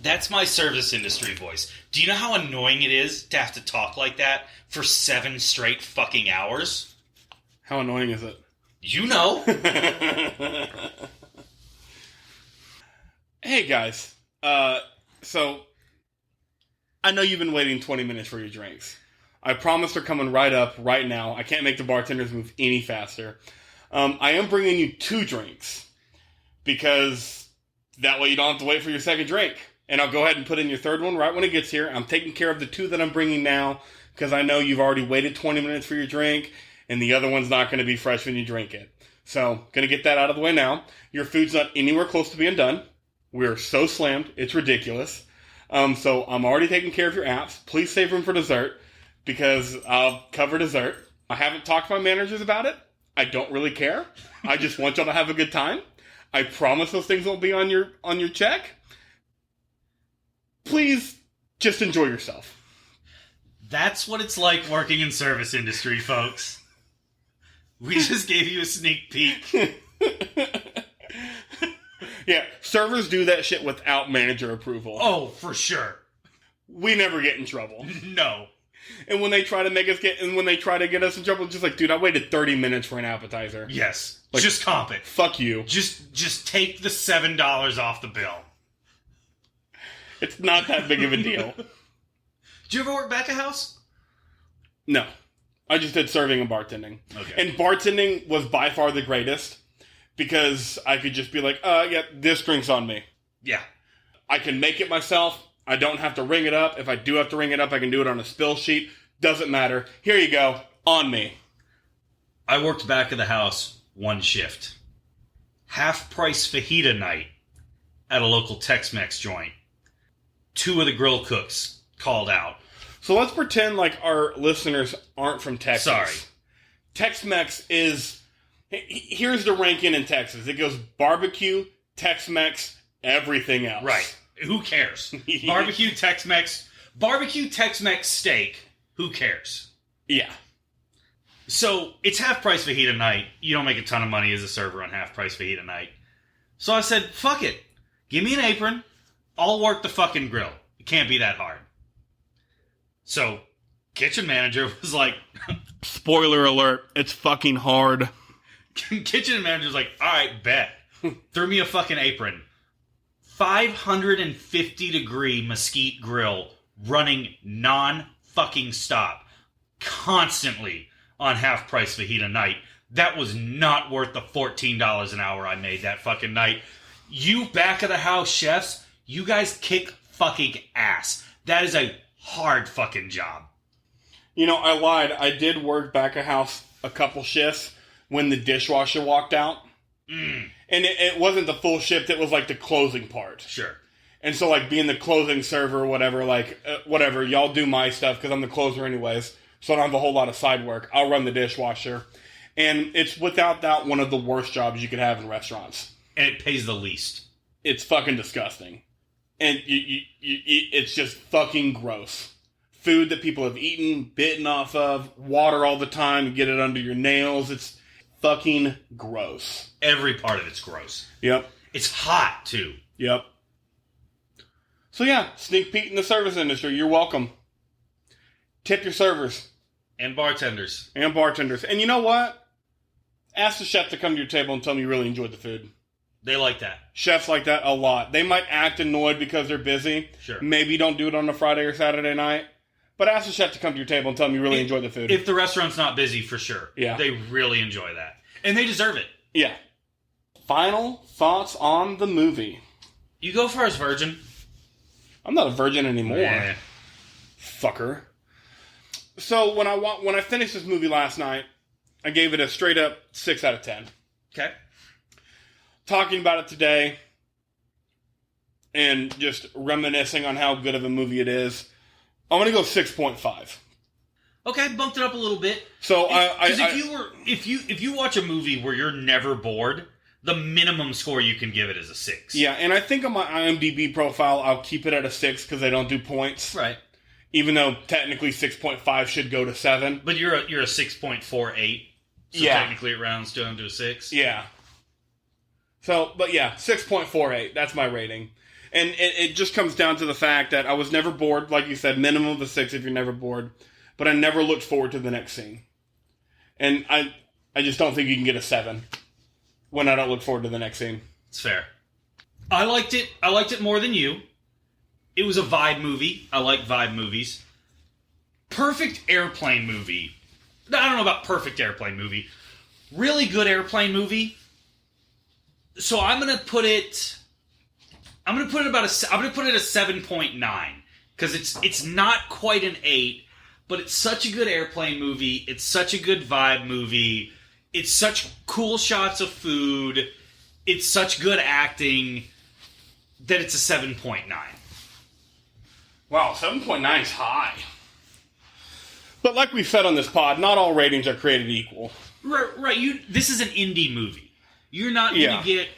That's my service industry voice. Do you know how annoying it is to have to talk like that for 7 straight fucking hours? How annoying is it? You know. Hey, guys. So, I know you've been waiting 20 minutes for your drinks. I promise they're coming right up right now. I can't make the bartenders move any faster. I am bringing you 2 drinks because That way you don't have to wait for your second drink. And I'll go ahead and put in your third one right when it gets here. I'm taking care of the 2 that I'm bringing now because I know you've already waited 20 minutes for your drink, and the other one's not going to be fresh when you drink it. So, going to get that out of the way now. Your food's not anywhere close to being done. We're so slammed, it's ridiculous. So, I'm already taking care of your apps. Please save room for dessert because I'll cover dessert. I haven't talked to my managers about it. I don't really care. I just want y'all to have a good time. I promise those things won't be on your check. Please, just enjoy yourself. That's what it's like working in service industry, folks. We just gave you a sneak peek. Yeah, servers do that shit without manager approval. Oh, for sure. We never get in trouble. No. And when they try to get us in trouble, it's just like, dude, I waited 30 minutes for an appetizer. Yes. Like, just comp it. Fuck you. Just take the $7 off the bill. It's not that big of a deal. Did you ever work back a house? No. I just did serving and bartending. Okay. And bartending was by far the greatest because I could just be like, yeah, this drink's on me. Yeah. I can make it myself. I don't have to ring it up. If I do have to ring it up, I can do it on a spill sheet. Doesn't matter. Here you go. On me. I worked back of the house one shift. Half-price fajita night at a local Tex-Mex joint. 2 of the grill cooks called out. So let's pretend like our listeners aren't from Texas. Sorry. Tex-Mex is... Here's the ranking in Texas. It goes barbecue, Tex-Mex, everything else. Right. Who cares? Barbecue Tex-Mex steak. Who cares? Yeah. So, it's half-price fajita night. You don't make a ton of money as a server on half-price fajita night. So I said, fuck it. Give me an apron. I'll work the fucking grill. It can't be that hard. So, kitchen manager was like... Spoiler alert, it's fucking hard. Kitchen manager was like, alright, bet. Threw me a fucking apron. 550 degree mesquite grill running non-fucking stop. Constantly on half-price fajita night. That was not worth the $14 an hour I made that fucking night. You back-of-the-house chefs, you guys kick fucking ass. That is a hard fucking job. You know, I lied. I did work back a house a couple shifts when the dishwasher walked out. Mm. And it wasn't the full shift, it was like the closing part. Sure. And so, like, being the closing server or whatever, whatever, y'all do my stuff because I'm the closer anyways. So I don't have a whole lot of side work. I'll run the dishwasher. And it's without doubt one of the worst jobs you could have in restaurants. And it pays the least. It's fucking disgusting. And it's just fucking gross. Food that people have eaten, bitten off of, water all the time, you get it under your nails. It's fucking gross. Every part of it's gross. Yep. It's hot, too. Yep. So yeah, sneak peek in the service industry. You're welcome. Tip your servers. And bartenders. And bartenders. And you know what? Ask the chef to come to your table and tell them you really enjoyed the food. They like that. Chefs like that a lot. They might act annoyed because they're busy. Sure. Maybe don't do it on a Friday or Saturday night. But ask the chef to come to your table and tell them you really enjoyed the food. If the restaurant's not busy, for sure. Yeah. They really enjoy that. And they deserve it. Yeah. Final thoughts on the movie. You go first, virgin. I'm not a virgin anymore. Yeah. Fucker. So when I finished this movie last night, I gave it a straight up 6 out of 10. Okay. Talking about it today and just reminiscing on how good of a movie it is, I'm going to go 6.5. Okay, bumped it up a little bit. So if you watch a movie where you're never bored, the minimum score you can give it is a 6. Yeah, and I think on my IMDb profile I'll keep it at a 6 because they don't do points. Right. Even though technically 6.5 should go to 7. But you're a 6.48. So technically it rounds down to a 6. Yeah. So, but yeah, 6.48. That's my rating. And it just comes down to the fact that I was never bored. Like you said, minimum of a 6 if you're never bored. But I never looked forward to the next scene. And I just don't think you can get a 7 when I don't look forward to the next scene. It's fair. I liked it. I liked it more than you. It was a vibe movie. I like vibe movies. Perfect airplane movie. I don't know about perfect airplane movie. Really good airplane movie. So I'm going to put it I'm gonna put it at a 7.9 because it's not quite an 8, but it's such a good airplane movie. It's such a good vibe movie. It's such cool shots of food. It's such good acting that it's a 7.9. Wow, 7.9 is high. But like we said on this pod, not all ratings are created equal. Right. This is an indie movie. You're not going to get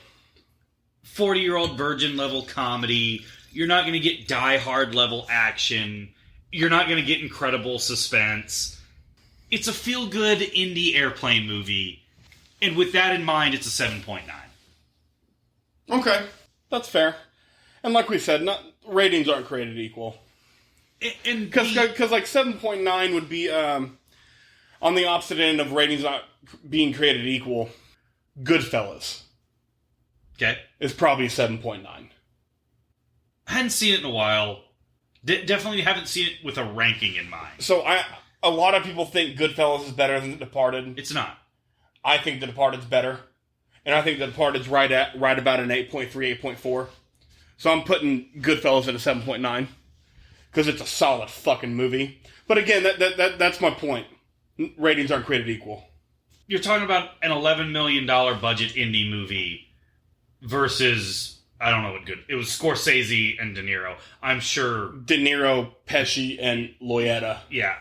40-year-old virgin level comedy. You're not going to get Die Hard level action. You're not going to get incredible suspense. It's a feel-good indie airplane movie. And with that in mind, it's a 7.9. Okay. That's fair. And like we said, ratings aren't created equal. Because like 7.9 would be on the opposite end of ratings not being created equal. Goodfellas. Okay. Is probably 7.9. I hadn't seen it in a while. Definitely haven't seen it with a ranking in mind. So a lot of people think Goodfellas is better than The Departed. It's not. I think The Departed's better. And I think The Departed's right about an 8.3, 8.4. So I'm putting Goodfellas at a 7.9. Because it's a solid fucking movie. But again, that's my point. Ratings aren't created equal. You're talking about an $11 million budget indie movie versus, I don't know what good. It was Scorsese and De Niro. I'm sure. De Niro, Pesci, and Loyetta. Yeah,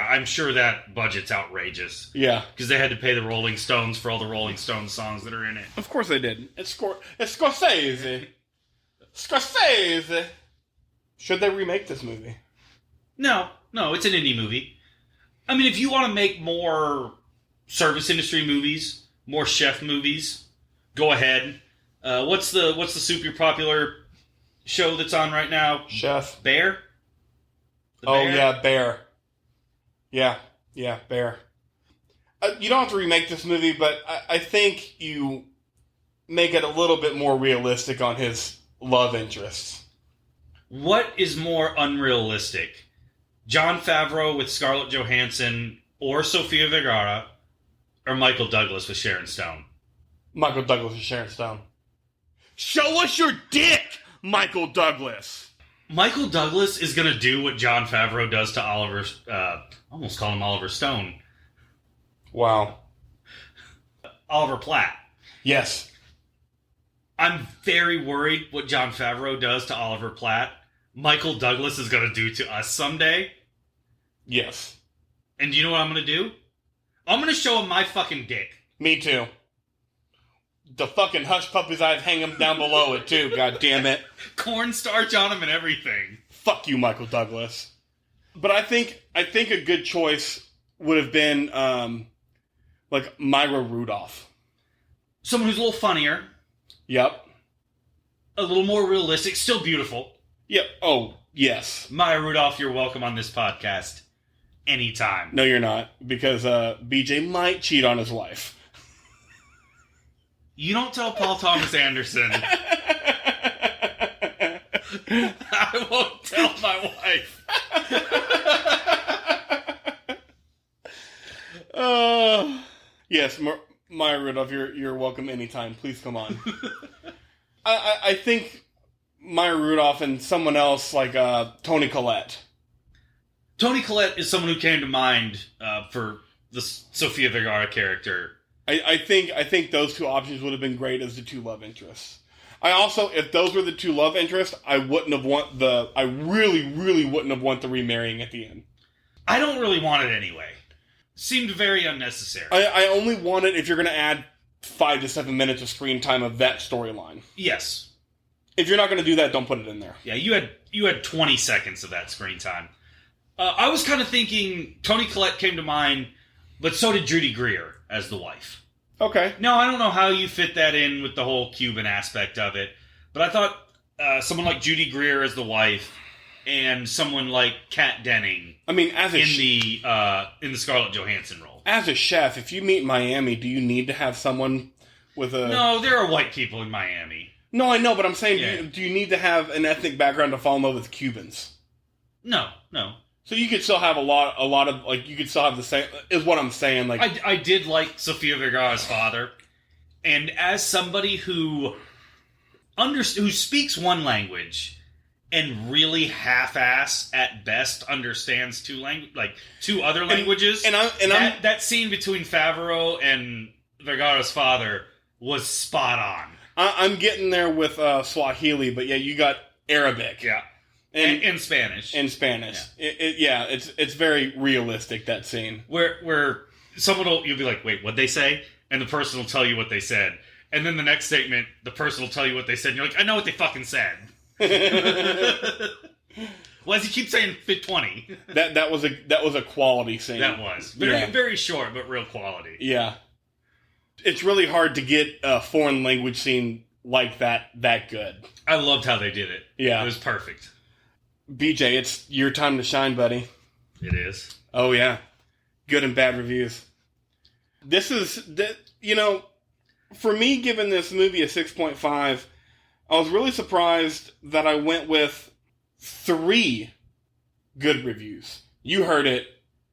I'm sure that budget's outrageous. Yeah. Because they had to pay the Rolling Stones for all the Rolling Stones songs that are in it. Of course they did. It's Scorsese. Scorsese. Should they remake this movie? No, it's an indie movie. I mean, if you want to make more service industry movies, more chef movies, go ahead. What's the super popular show that's on right now? Chef. Bear? Yeah, Bear. Yeah, Bear. You don't have to remake this movie, but I think you make it a little bit more realistic on his love interests. What is more unrealistic? John Favreau with Scarlett Johansson or Sofia Vergara or Michael Douglas with Sharon Stone? Michael Douglas with Sharon Stone. Show us your dick, Michael Douglas! Michael Douglas is going to do what John Favreau does to Oliver... almost call him Oliver Stone. Wow. Oliver Platt. Yes. I'm very worried what John Favreau does to Oliver Platt. Michael Douglas is going to do to us someday. Yes. And do you know what I'm going to do? I'm going to show him my fucking dick. Me too. The fucking hush puppies I've hang them down below it too, god damn it. Cornstarch on him and everything. Fuck you, Michael Douglas. But I think a good choice would have been like Myra Rudolph. Someone who's a little funnier. Yep. A little more realistic, still beautiful. Yep. Oh, yes. Maya Rudolph, you're welcome on this podcast. Anytime. No, you're not. Because BJ might cheat on his wife. You don't tell Paul Thomas Anderson. I won't tell my wife. Yes, Maya Rudolph, you're welcome anytime. Please come on. I think Maya Rudolph and someone else like Toni Collette. Toni Collette is someone who came to mind for the Sofia Vergara character. I think those two options would have been great as the two love interests. I also, if those were the two love interests, I really, really wouldn't have want the remarrying at the end. I don't really want it anyway. Seemed very unnecessary. I only want it if you're going to add 5 to 7 minutes of screen time of that storyline. Yes. If you're not going to do that, don't put it in there. Yeah, you had 20 seconds of that screen time. I was kind of thinking Toni Collette came to mind, but so did Judy Greer as the wife. Okay. Now, I don't know how you fit that in with the whole Cuban aspect of it, but I thought someone like Judy Greer as the wife and someone like Kat Denning. I mean, as in the Scarlett Johansson role. As a chef, if you meet Miami, do you need to have someone with a... No, there are white people in Miami. No, I know, but I'm saying, do you need to have an ethnic background to fall in love with Cubans? No. So you could still have a lot of, like, you could still have the same, is what I'm saying, like... I did like Sofia Vergara's father, and as somebody who who speaks one language and really half-ass at best understands two other languages. That scene between Favreau and Vergara's father was spot on. I'm getting there with Swahili, but yeah, you got Arabic. Yeah. And Spanish. And Spanish. Yeah. It's very realistic, that scene. Where you'll be like, wait, what'd they say? And the person will tell you what they said. And then the next statement, the person will tell you what they said. And you're like, I know what they fucking said. Why does he keep saying fit 20? That was a quality scene. That was. Very short, but real quality. Yeah. It's really hard to get a foreign language scene like that good. I loved how they did it. Yeah. It was perfect. BJ, it's your time to shine, buddy. It is. Oh, yeah. Good and bad reviews. For me, giving this movie a 6.5, I was really surprised that I went with 3 good reviews. You heard it,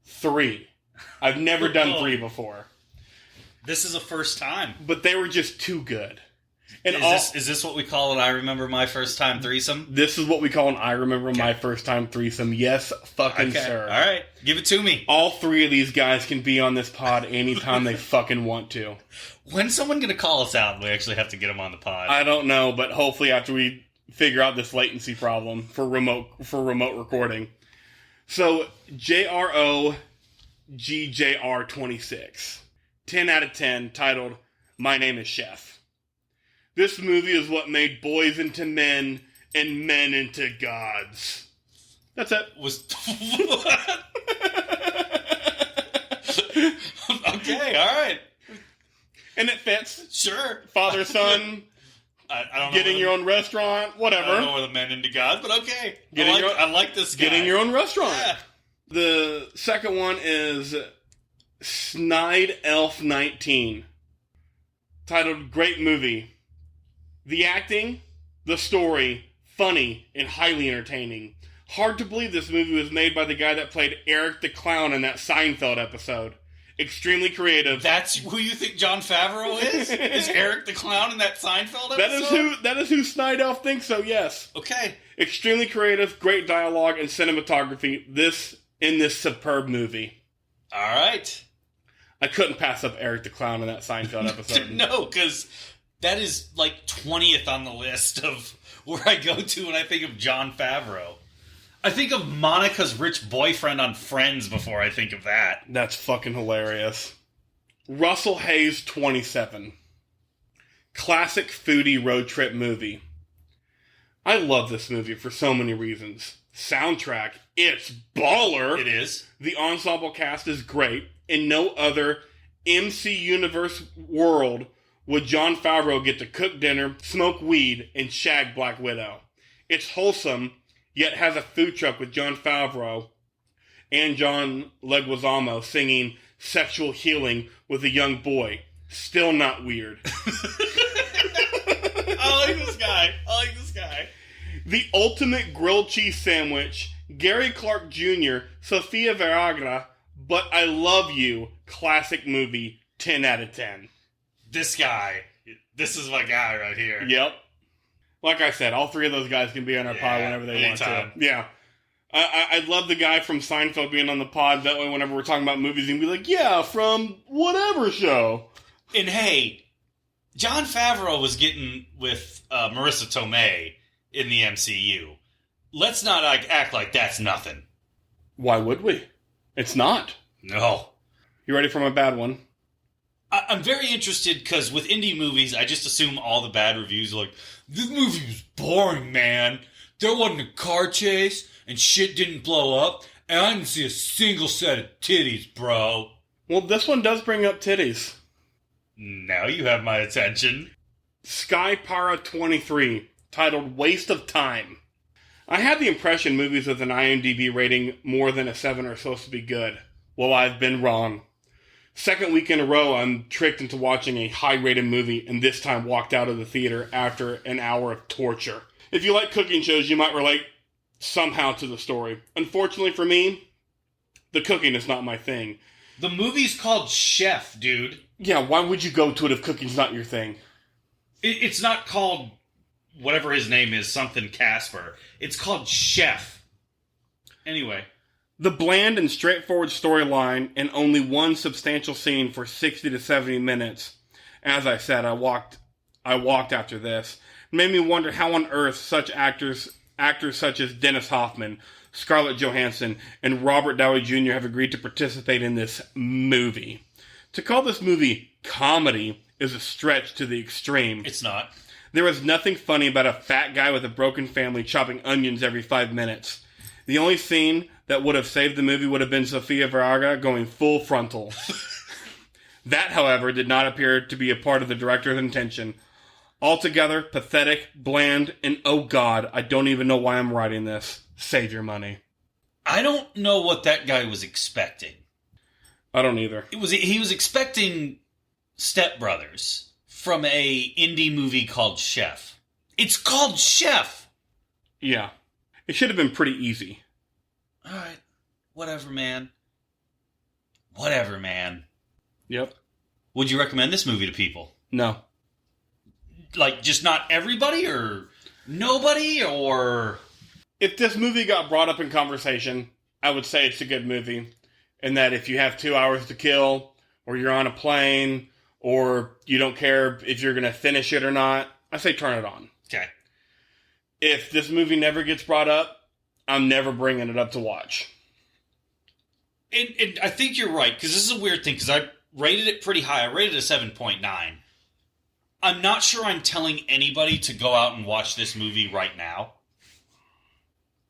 3. I've never done 3 before. This is a first time. But they were just too good. And is this what we call an I Remember My First Time threesome? This is what we call an I Remember My First Time threesome. Yes, fucking sir. All right. Give it to me. All 3 of these guys can be on this pod anytime they fucking want to. When's someone going to call us out and we actually have to get them on the pod? I don't know, but hopefully after we figure out this latency problem for remote recording. So, JROGJR26. 10 out of 10, titled, My Name is Chef. This movie is what made boys into men and men into gods. That's it. Okay, alright. And it fits. Sure. Father, son, I don't know getting your own restaurant, whatever. I don't know where the men into gods, but okay. I like this guy. Getting your own restaurant. Yeah. The second one is Snide Elf 19, titled Great Movie. The acting, the story, funny and highly entertaining. Hard to believe this movie was made by the guy that played Eric the Clown in that Seinfeld episode. Extremely creative. That's who you think John Favreau is? Is Eric the Clown in that Seinfeld episode? That is who Snide Elf thinks so, yes. Okay. Extremely creative, great dialogue and cinematography in this superb movie. All right. I couldn't pass up Eric the Clown in that Seinfeld episode. No, because that is like 20th on the list of where I go to when I think of John Favreau. I think of Monica's rich boyfriend on Friends before I think of that. That's fucking hilarious. Russell Hayes 27. Classic foodie road trip movie. I love this movie for so many reasons. Soundtrack, it's baller. It is. The ensemble cast is great. In no other MC Universe world would John Favreau get to cook dinner, smoke weed, and shag Black Widow. It's wholesome, yet has a food truck with John Favreau and John Leguizamo singing Sexual Healing with a young boy. Still not weird. I like this guy. The ultimate grilled cheese sandwich, Gary Clark Jr., Sofia Vergara, But I Love You, classic movie, 10 out of 10. This is my guy right here. Yep. Like I said, all 3 of those guys can be on our pod whenever they want to. Yeah. I love the guy from Seinfeld being on the pod. That way, whenever we're talking about movies, he can be like, yeah, from whatever show. And hey, John Favreau was getting with Marissa Tomei in the MCU. Let's not act like that's nothing. Why would we? It's not. No. You ready for my bad one? I'm very interested because with indie movies, I just assume all the bad reviews are like, this movie was boring, man. There wasn't a car chase, and shit didn't blow up, and I didn't see a single set of titties, bro. Well, this one does bring up titties. Now you have my attention. Sky Para 23, titled Waste of Time. I had the impression movies with an IMDb rating more than a 7 are supposed to be good. Well, I've been wrong. Second week in a row, I'm tricked into watching a high-rated movie, and this time walked out of the theater after an hour of torture. If you like cooking shows, you might relate somehow to the story. Unfortunately for me, the cooking is not my thing. The movie's called Chef, dude. Yeah, why would you go to it if cooking's not your thing? It's not called whatever his name is, something Casper. It's called Chef. Anyway. The bland and straightforward storyline and only one substantial scene for 60 to 70 minutes. As I said, I walked after this. It made me wonder how on earth such actors such as Dennis Hoffman, Scarlett Johansson, and Robert Downey Jr. have agreed to participate in this movie. To call this movie comedy is a stretch to the extreme. It's not. There was nothing funny about a fat guy with a broken family chopping onions every 5 minutes. The only scene that would have saved the movie would have been Sofia Vergara going full frontal. That, however, did not appear to be a part of the director's intention. Altogether, pathetic, bland, and oh god, I don't even know why I'm writing this. Save your money. I don't know what that guy was expecting. I don't either. He was expecting Step Brothers from a indie movie called Chef. It's called Chef! Yeah. It should have been pretty easy. Alright. Whatever, man. Whatever, man. Yep. Would you recommend this movie to people? No. Like, just not everybody, or nobody, or... If this movie got brought up in conversation, I would say it's a good movie. And that if you have 2 hours to kill, or you're on a plane, or you don't care if you're going to finish it or not, I say turn it on. Okay. If this movie never gets brought up, I'm never bringing it up to watch. And I think you're right, because this is a weird thing, because I rated it pretty high. I rated it a 7.9. I'm not sure I'm telling anybody to go out and watch this movie right now.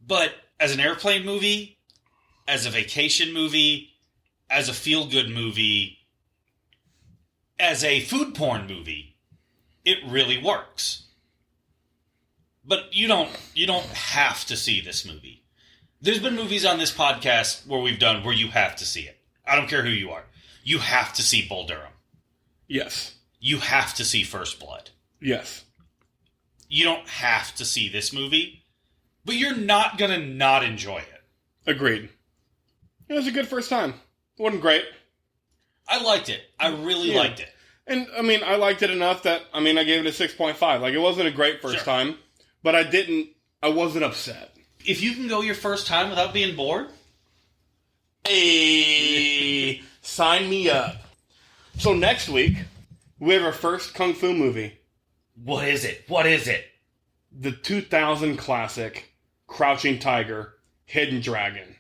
But as an airplane movie, as a vacation movie, as a feel-good movie, as a food porn movie, it really works. But you don't have to see this movie. There's been movies on this podcast where we've done where you have to see it. I don't care who you are. You have to see Bull Durham. Yes. You have to see First Blood. Yes. You don't have to see this movie, but you're not going to not enjoy it. Agreed. It was a good first time. It wasn't great. I liked it. I really liked it. And, I mean, I liked it enough that, I gave it a 6.5. Like, it wasn't a great first time, but I wasn't upset. If you can go your first time without being bored... Hey, sign me up. So next week, we have our first Kung Fu movie. What is it? What is it? The 2000 classic, Crouching Tiger, Hidden Dragon.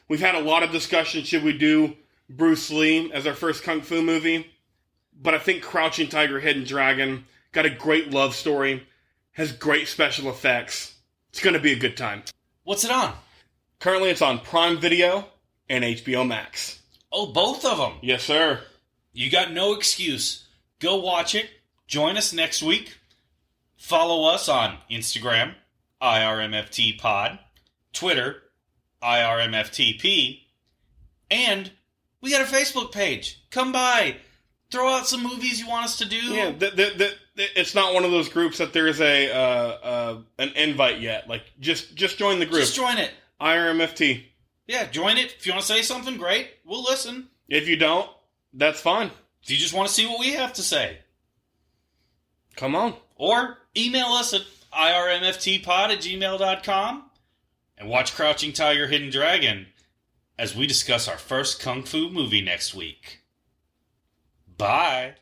We've had a lot of discussion, should we do Bruce Lee as our first Kung Fu movie? But I think Crouching Tiger, Hidden Dragon got a great love story, has great special effects. It's going to be a good time. What's it on? Currently it's on Prime Video and HBO Max. Oh, both of them? Yes, sir. You got no excuse. Go watch it. Join us next week. Follow us on Instagram, IRMFT Pod, Twitter, IRMFTP, and we got a Facebook page. Come by. Throw out some movies you want us to do. Yeah, it's not one of those groups that there's an invite yet. Like, just join the group. Just join it. IRMFT. Yeah, join it. If you want to say something, great. We'll listen. If you don't, that's fine. If you just want to see what we have to say, come on. Or email us at irmftpod@gmail.com and watch Crouching Tiger, Hidden Dragon as we discuss our first Kung Fu movie next week. Bye.